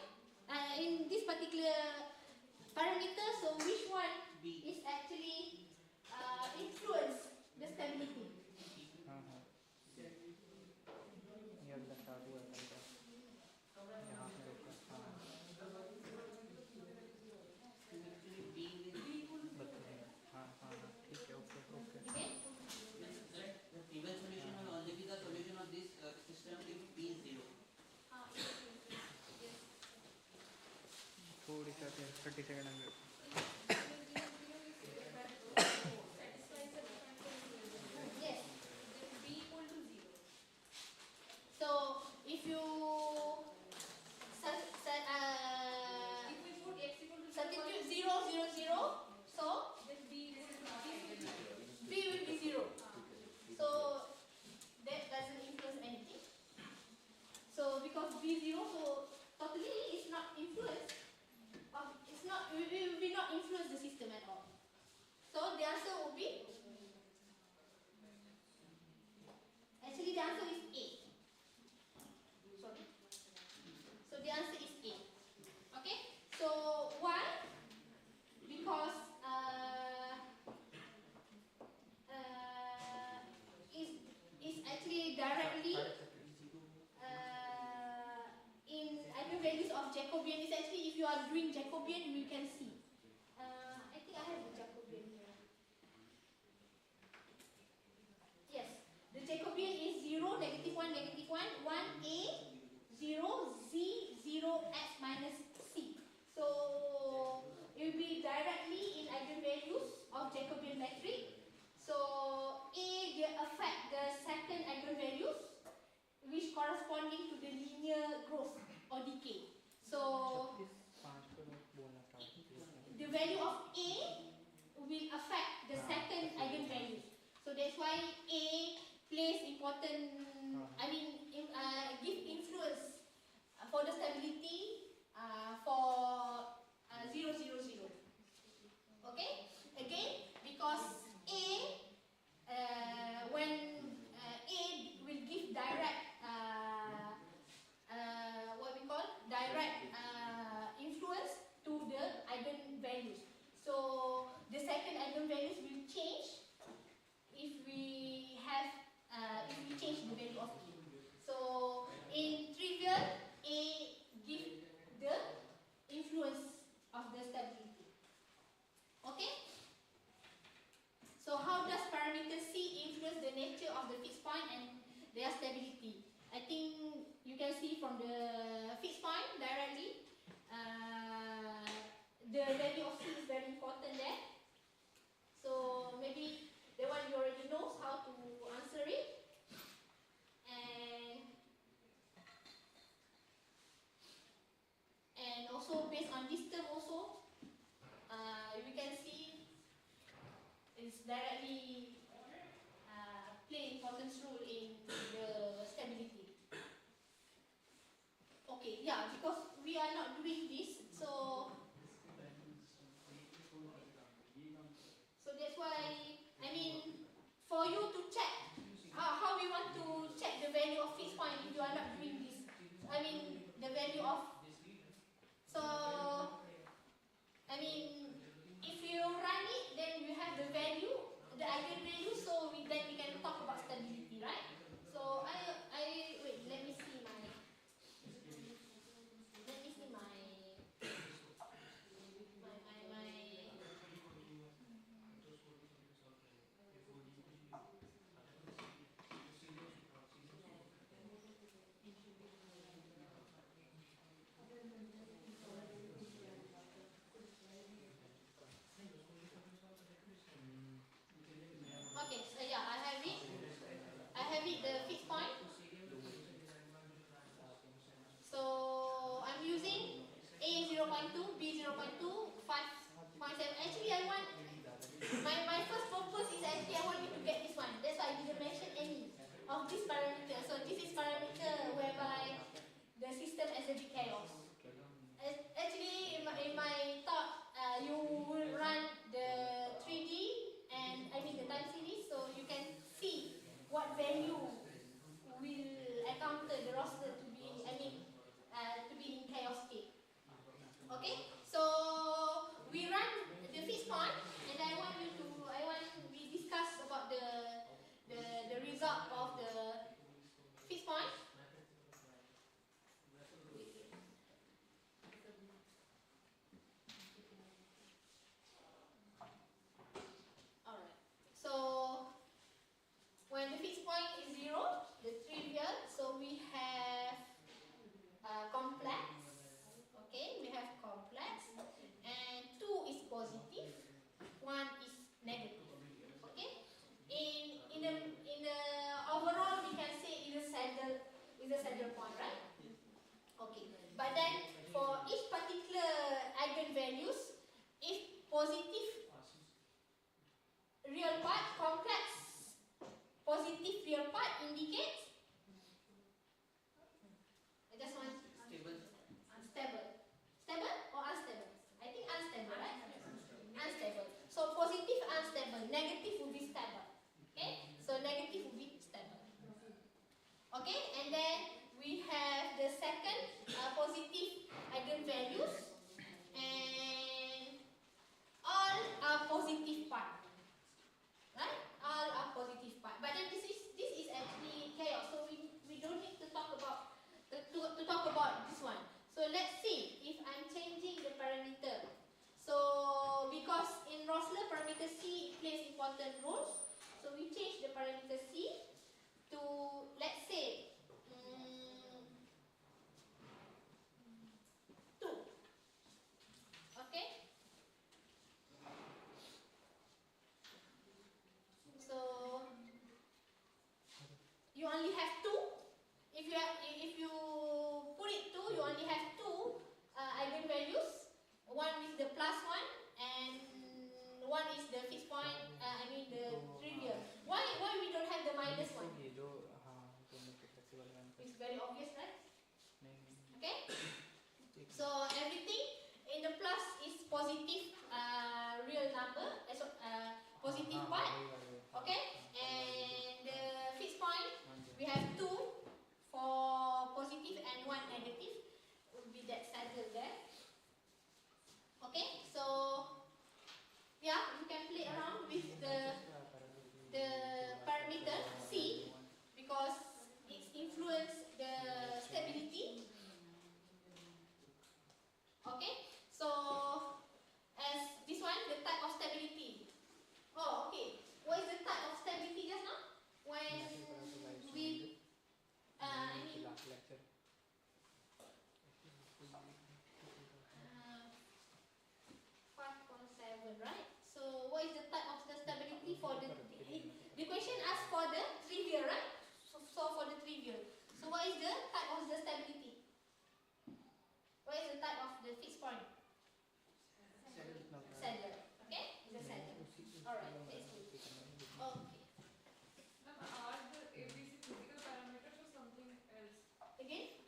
in this particular parameter, so which one B. is actually influence the stability? हाँ हाँ ये अगला start हुआ था इधर यहाँ पे रोका हाँ Actually, B will बता हाँ हाँ हाँ ठीक है okay okay Okay? means that the previous solution will only be the solution of this system if B is 0. Yes. थोड़ी सा 30 सेकंड अंदर Yes. So if you substitute 0, 0, 0, so B will be 0. So that doesn't influence anything. So because B 0, so totally it's not influence. It's not. We will not influence the system at all. So the answer will be. Actually, the answer is A. Sorry. So the answer is A. Okay. So why? Because is actually directly in eigenvalues of Jacobian. Is actually if you are doing Jacobian, we can see. I think I have the Jacobian here. Yes, the Jacobian is 0, -1, -1, 1a, 0, z, 0, x minus c. So it will be directly in eigenvalues of Jacobian matrix. So a will affect the second eigenvalues, which corresponding to the linear growth or decay. So 5 को बोलना start किया the value of a will affect the second eigenvalue. So that's why a plays important. I mean, give influence for the stability for 0, 0, 0. Okay. Again, because a when a will give direct what we call direct influence to the eigenvalues. So the second eigenvalues will change if we change the value of a. So in trivial, a give the influence of the stability. Okay. So how does parameter C influence the nature of the fixed point and their stability? I think you can see from the fixed point directly. The value of C is very important there. So maybe the one you already knows how to answer it. And also based on this term also, we can see it's directly play important role in the stability. Okay, yeah, because we are not doing this, so that's why, I mean, for you to check how we want to check the value of fixed point if you are not doing this. I mean, the value of, so, I mean, if you run it, then you have the value, the eigenvalue, so then we can talk about stability, right? So wait, let me see my, okay, so yeah, I have it, the fixed point. So I'm using A 0.2, B 0.2, 5.7. Actually, I want, my first purpose is actually I want you to get this one. That's why I didn't mention any of this parameter. So this is parameter whereby the system has a big chaos. Actually, in my thought, you will run the 3D and I mean the time series, so you can see what value will encounter the roster to be, I mean, to But then for each particular eigenvalues, if positive real part, complex positive real part indicates just one Stable. unstable. Stable or unstable? I think unstable, right? Unstable. So positive unstable, negative will be stable. Okay? So negative will be stable. Okay? And then we have the second positive eigenvalues, and all are positive part. Right? All are positive part. But then this is actually chaos. So we don't need to talk about to talk about this one. So let's see if I'm changing the parameter. So because in Rosler parameter C plays important roles, so we change the parameter C to, let's say, 2. Okay? So you only have 2. If you put it 2, you only have 2 eigenvalues. One is the plus 1 and one is the fixed point, the trivial. Why we don't have the minus 1? It's very obvious, right? Okay? So everything in the plus is positive real number, positive part. Okay? And the fixed point, we have 2 for positive and 1 negative. Would be that saddle there. Okay? So yeah, you can play around with the parameter C because it influences the stability. Okay? So as this one, the type of stability. Oh, okay. What is the type of stability just now? When we 5.7, right? So what is the type of the stability for the question asks for the trivial, right? So for the trivial. So what is the type of the stability? What is the type of the fixed point? Saddle. Okay? It's a saddle. Alright, let's do it. Okay. Are the ABC physical parameters or something else? Again?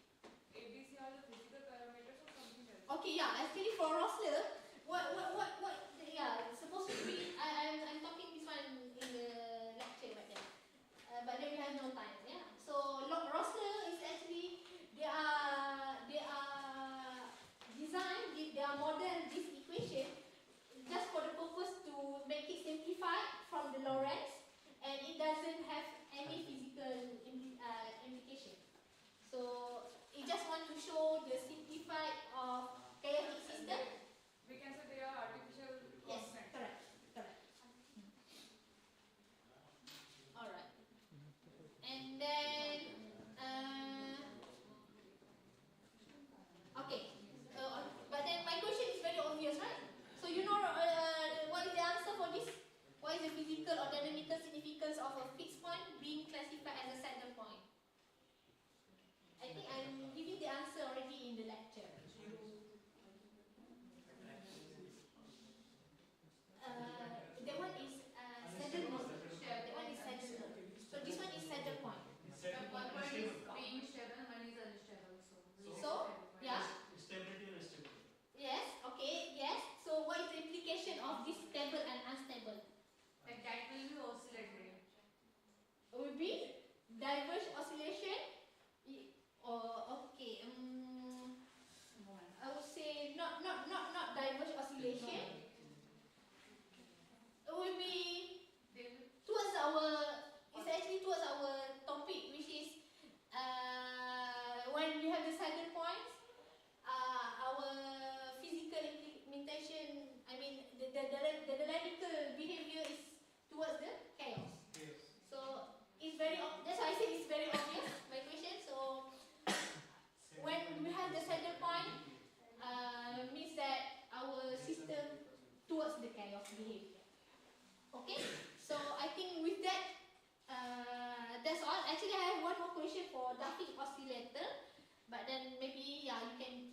ABC are the physical parameters or something else? Okay, yeah, actually for Rosler, yeah, it's supposed to be, I'm talking this one in the lecture right now. But then we have no time, yeah. So Rosler is actually, they are designed, they are modeled this equation just for the purpose to make it simplified from the Lorentz, and it doesn't have any physical implication. So it just want to show the simplified of chaotic system. We can say they are artificial Yes, constants. correct. Alright. And then okay. But then my question is very obvious, right? So you know what is the answer for this? What is the physical or dynamical significance of a fixed point being classified as a saddle point? I think I'm giving the answer already in the lecture. That one is saddle point. That one is saddle point. So this one is saddle point. One point is being stable, one is unstable. So yeah. Stability and stability. Yes. Okay. Yes. So what is the implication of this stable and unstable? Like that will be oscillatory. Will be diverge oscillation. Okay. I would say not diverge oscillation. It will be towards our topic, which is when we have the saddle points, our physical implementation. The dynamical behavior is towards the chaos. Yes. So it's that's why I say it's very obvious, my question. So when we have the saddle point, means that our system towards the chaos behavior. Okay, so I think with that, that's all. Actually, I have one more question for Duffy oscillator, but then maybe you can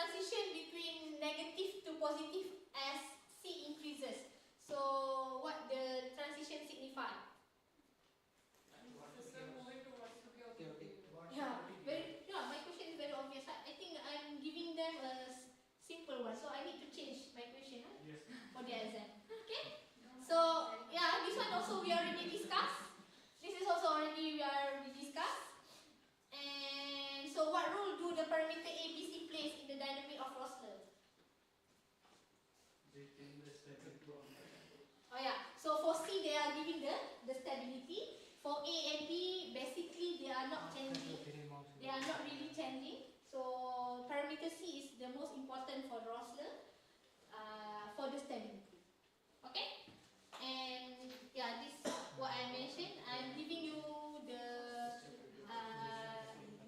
transition between negative to positive as C increases. So what the transition signify? System moving towards chaotic. Yeah, my question is very obvious. I think I'm giving them a simple one, so I need to change my question for the exam. Okay? So yeah, this one also we already discussed. This is also already we already discussed. And so what role do the parameter A, B, C plays in the dynamic of Rosler? Oh yeah, so for C they are giving the stability. For A and B, basically they are not changing. They are not really changing. So parameter C is the most important for Rosler for the stability. Okay? And yeah, this is what I mentioned. I'm giving you the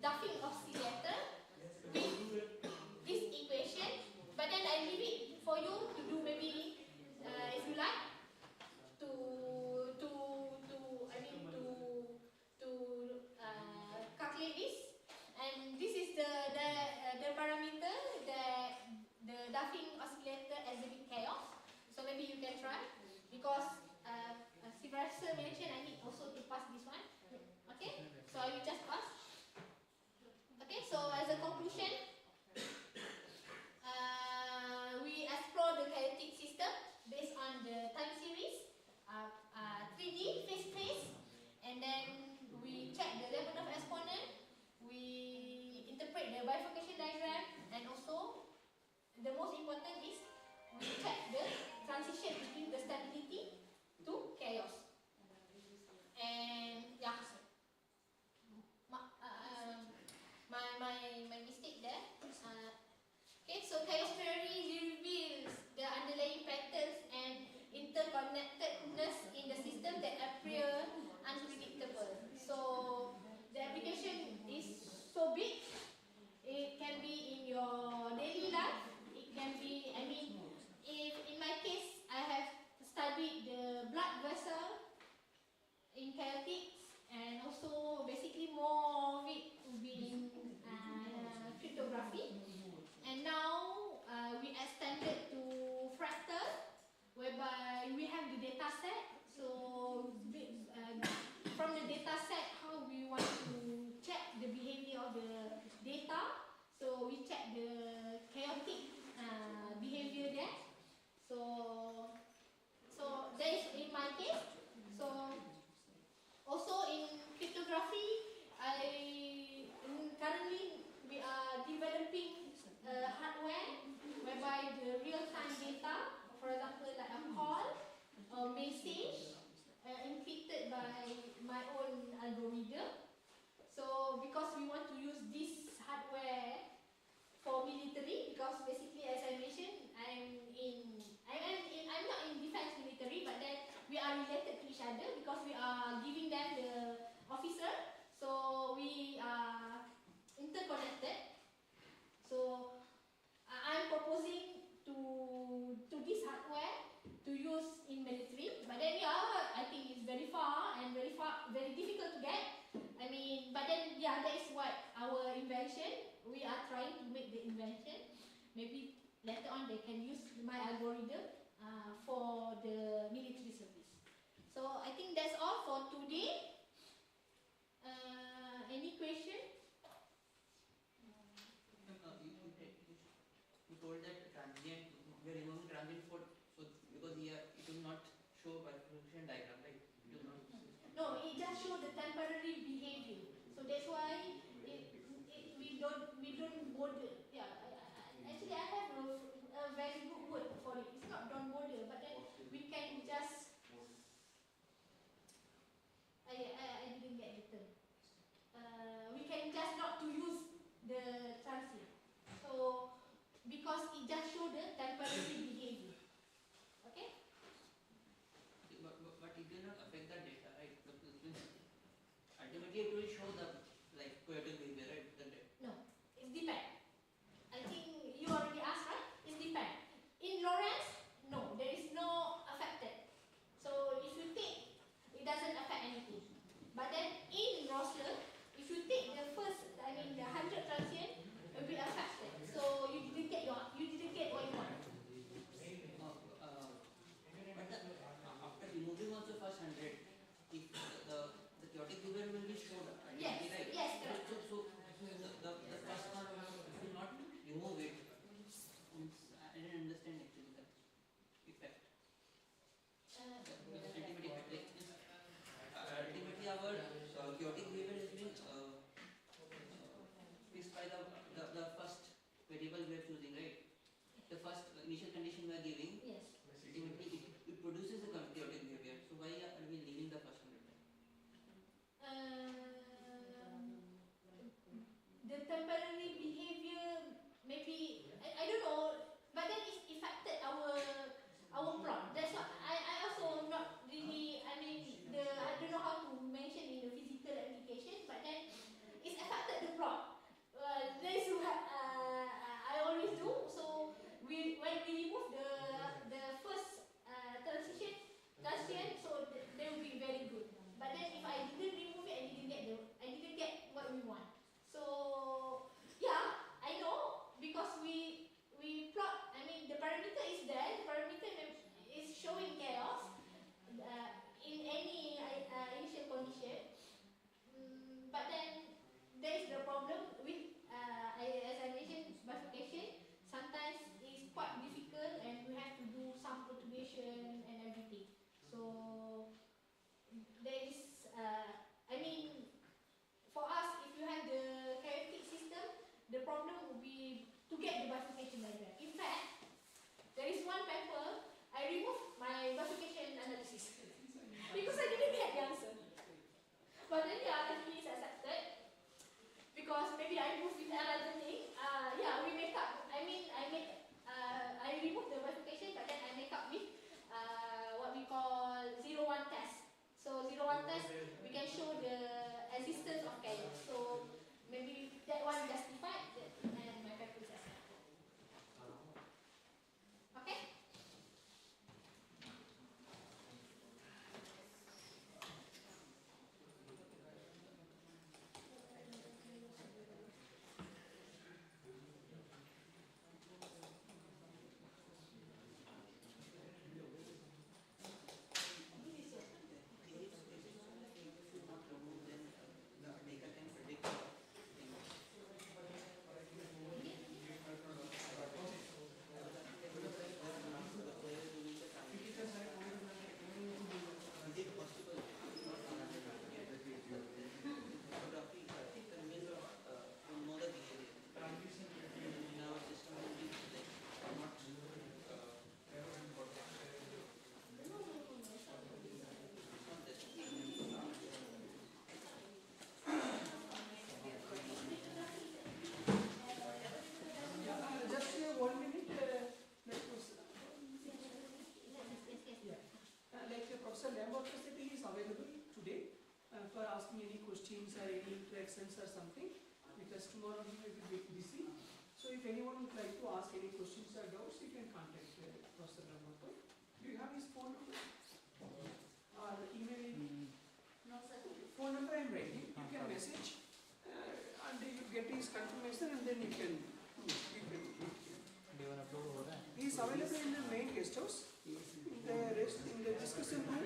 Duffing oscillator with this equation, but then I leave it for you to do maybe if you like to calculate this. And this is the parameter that the Duffing oscillator exhibit chaos. So maybe you can try, because Sivrasa mentioned I need also to pass this one. Okay, so I will just pass. Okay, so as a conclusion, we explore the chaotic system based on the time series, 3D phase, and then we check the level of exponent, we interpret the bifurcation diagram, and also the most important is we check the transition between the stability to chaos. And yeah, my mistake there. Okay, so chaos theory reveals the underlying patterns and interconnectedness in the system that appear unpredictable. So the application is so big. It can be in your daily life. It can be, I mean, if in my case I have studied the blood vessel in chaotics, and also basically more of it will be in cryptography. And now we extended to fractal, whereby we have the data set. So from the data set, how we want to check the behavior of the data. So we check the chaotic behavior there. So that is in my case. So also in cryptography, currently we are developing hardware whereby the real-time data, for example like a call or message, encrypted by my own algorithm. So because we want to use this hardware for military, because basically as I mentioned, I'm not in defense military, but then we are related to each other because we are giving them the officer. So we are interconnected. So I'm proposing to this hardware to use in military, but then yeah, I think it's very very difficult to get. I mean, but then yeah, that is what our invention. We are trying to make the invention. Maybe later on they can use my algorithm for the military service. So I think that's all for today. Any question? You told that transient, we are removing transient for, so because here it will not show bifurcation diagram, right? It will not. No, it just shows the temporary behavior. So that's why we don't bother. Yeah, actually I have a very good word for it. It's not don't bother, but then we can just. I didn't get the term. We can just not to use the transient. So because it just shows the temporary behavior. Okay? But it will not affect the data, right? Ultimately it will show the like chaotic behavior, right? No, it depends. I think you already asked, right? It depends. In Lawrence, no, there is no affected. So if you take, it doesn't affect anything. But then in Rosler, if you take the first, I mean the 100 transient, it will be affected. So you detect initial condition we are giving, Yes. ultimately it produces a chaotic behavior. So why are we leaving the first one? The temporary behavior, maybe I don't know, but then it affected our plot. That's what I also not really. I mean, I don't know how to mention in the physical application, but then it affected the plot. That's what I always do. So when we remove the first transition, so they will be very good. But then if I didn't remove it, I didn't get what we want. So yeah, I know because we plot. I mean, the parameter is there. The parameter is showing chaos in any initial condition. But then there is the problem with as I mentioned, bifurcation. Sometimes it's quite difficult, and we have to do some perturbation and everything. So there is. I mean, for us, if you have the chaotic system, the problem would be to get the bifurcation diagram. In fact, there is one paper I removed my bifurcation analysis because I didn't get the answer. But then the other thing is accepted because maybe I moved with another thing. Yeah, we make up. I removed the bifurcation, but then I make up with what we call 0-1 test. So 0-1 test, we can show the existence of chaos. So maybe that one justified and my paper is accepted. Okay? For asking any questions or any interactions or something, because tomorrow we will be busy. So if anyone would like to ask any questions or doubts, you can contact Professor Ramakar. Do you have his phone number or email ID? No, sir. Phone number I am writing. You can message and you get his confirmation, and then you can. He is available in the main guest house. In the discussion room.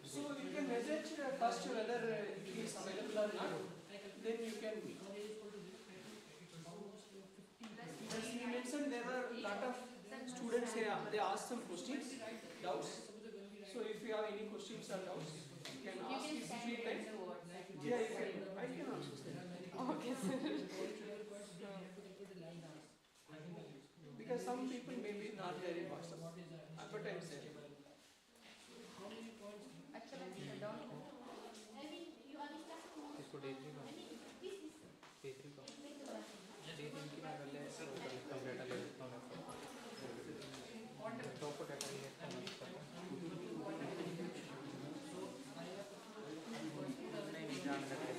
So you can message first whether he is available or not. Then you can. As he mentioned, there are a lot of students here. They ask some questions, doubts. So if you have any questions or doubts, you can ask his free time. Yeah, you can. I can also send. Okay, sir. Because some people may be not there in WhatsApp. But I am saying. Actually, down. I mean, you are discussing. इसको date भी I mean, this is date भी exactly date इनकी मैं पहले कम data ले लेता हूँ top को डाटा ले लेता हूँ नहीं जान सकते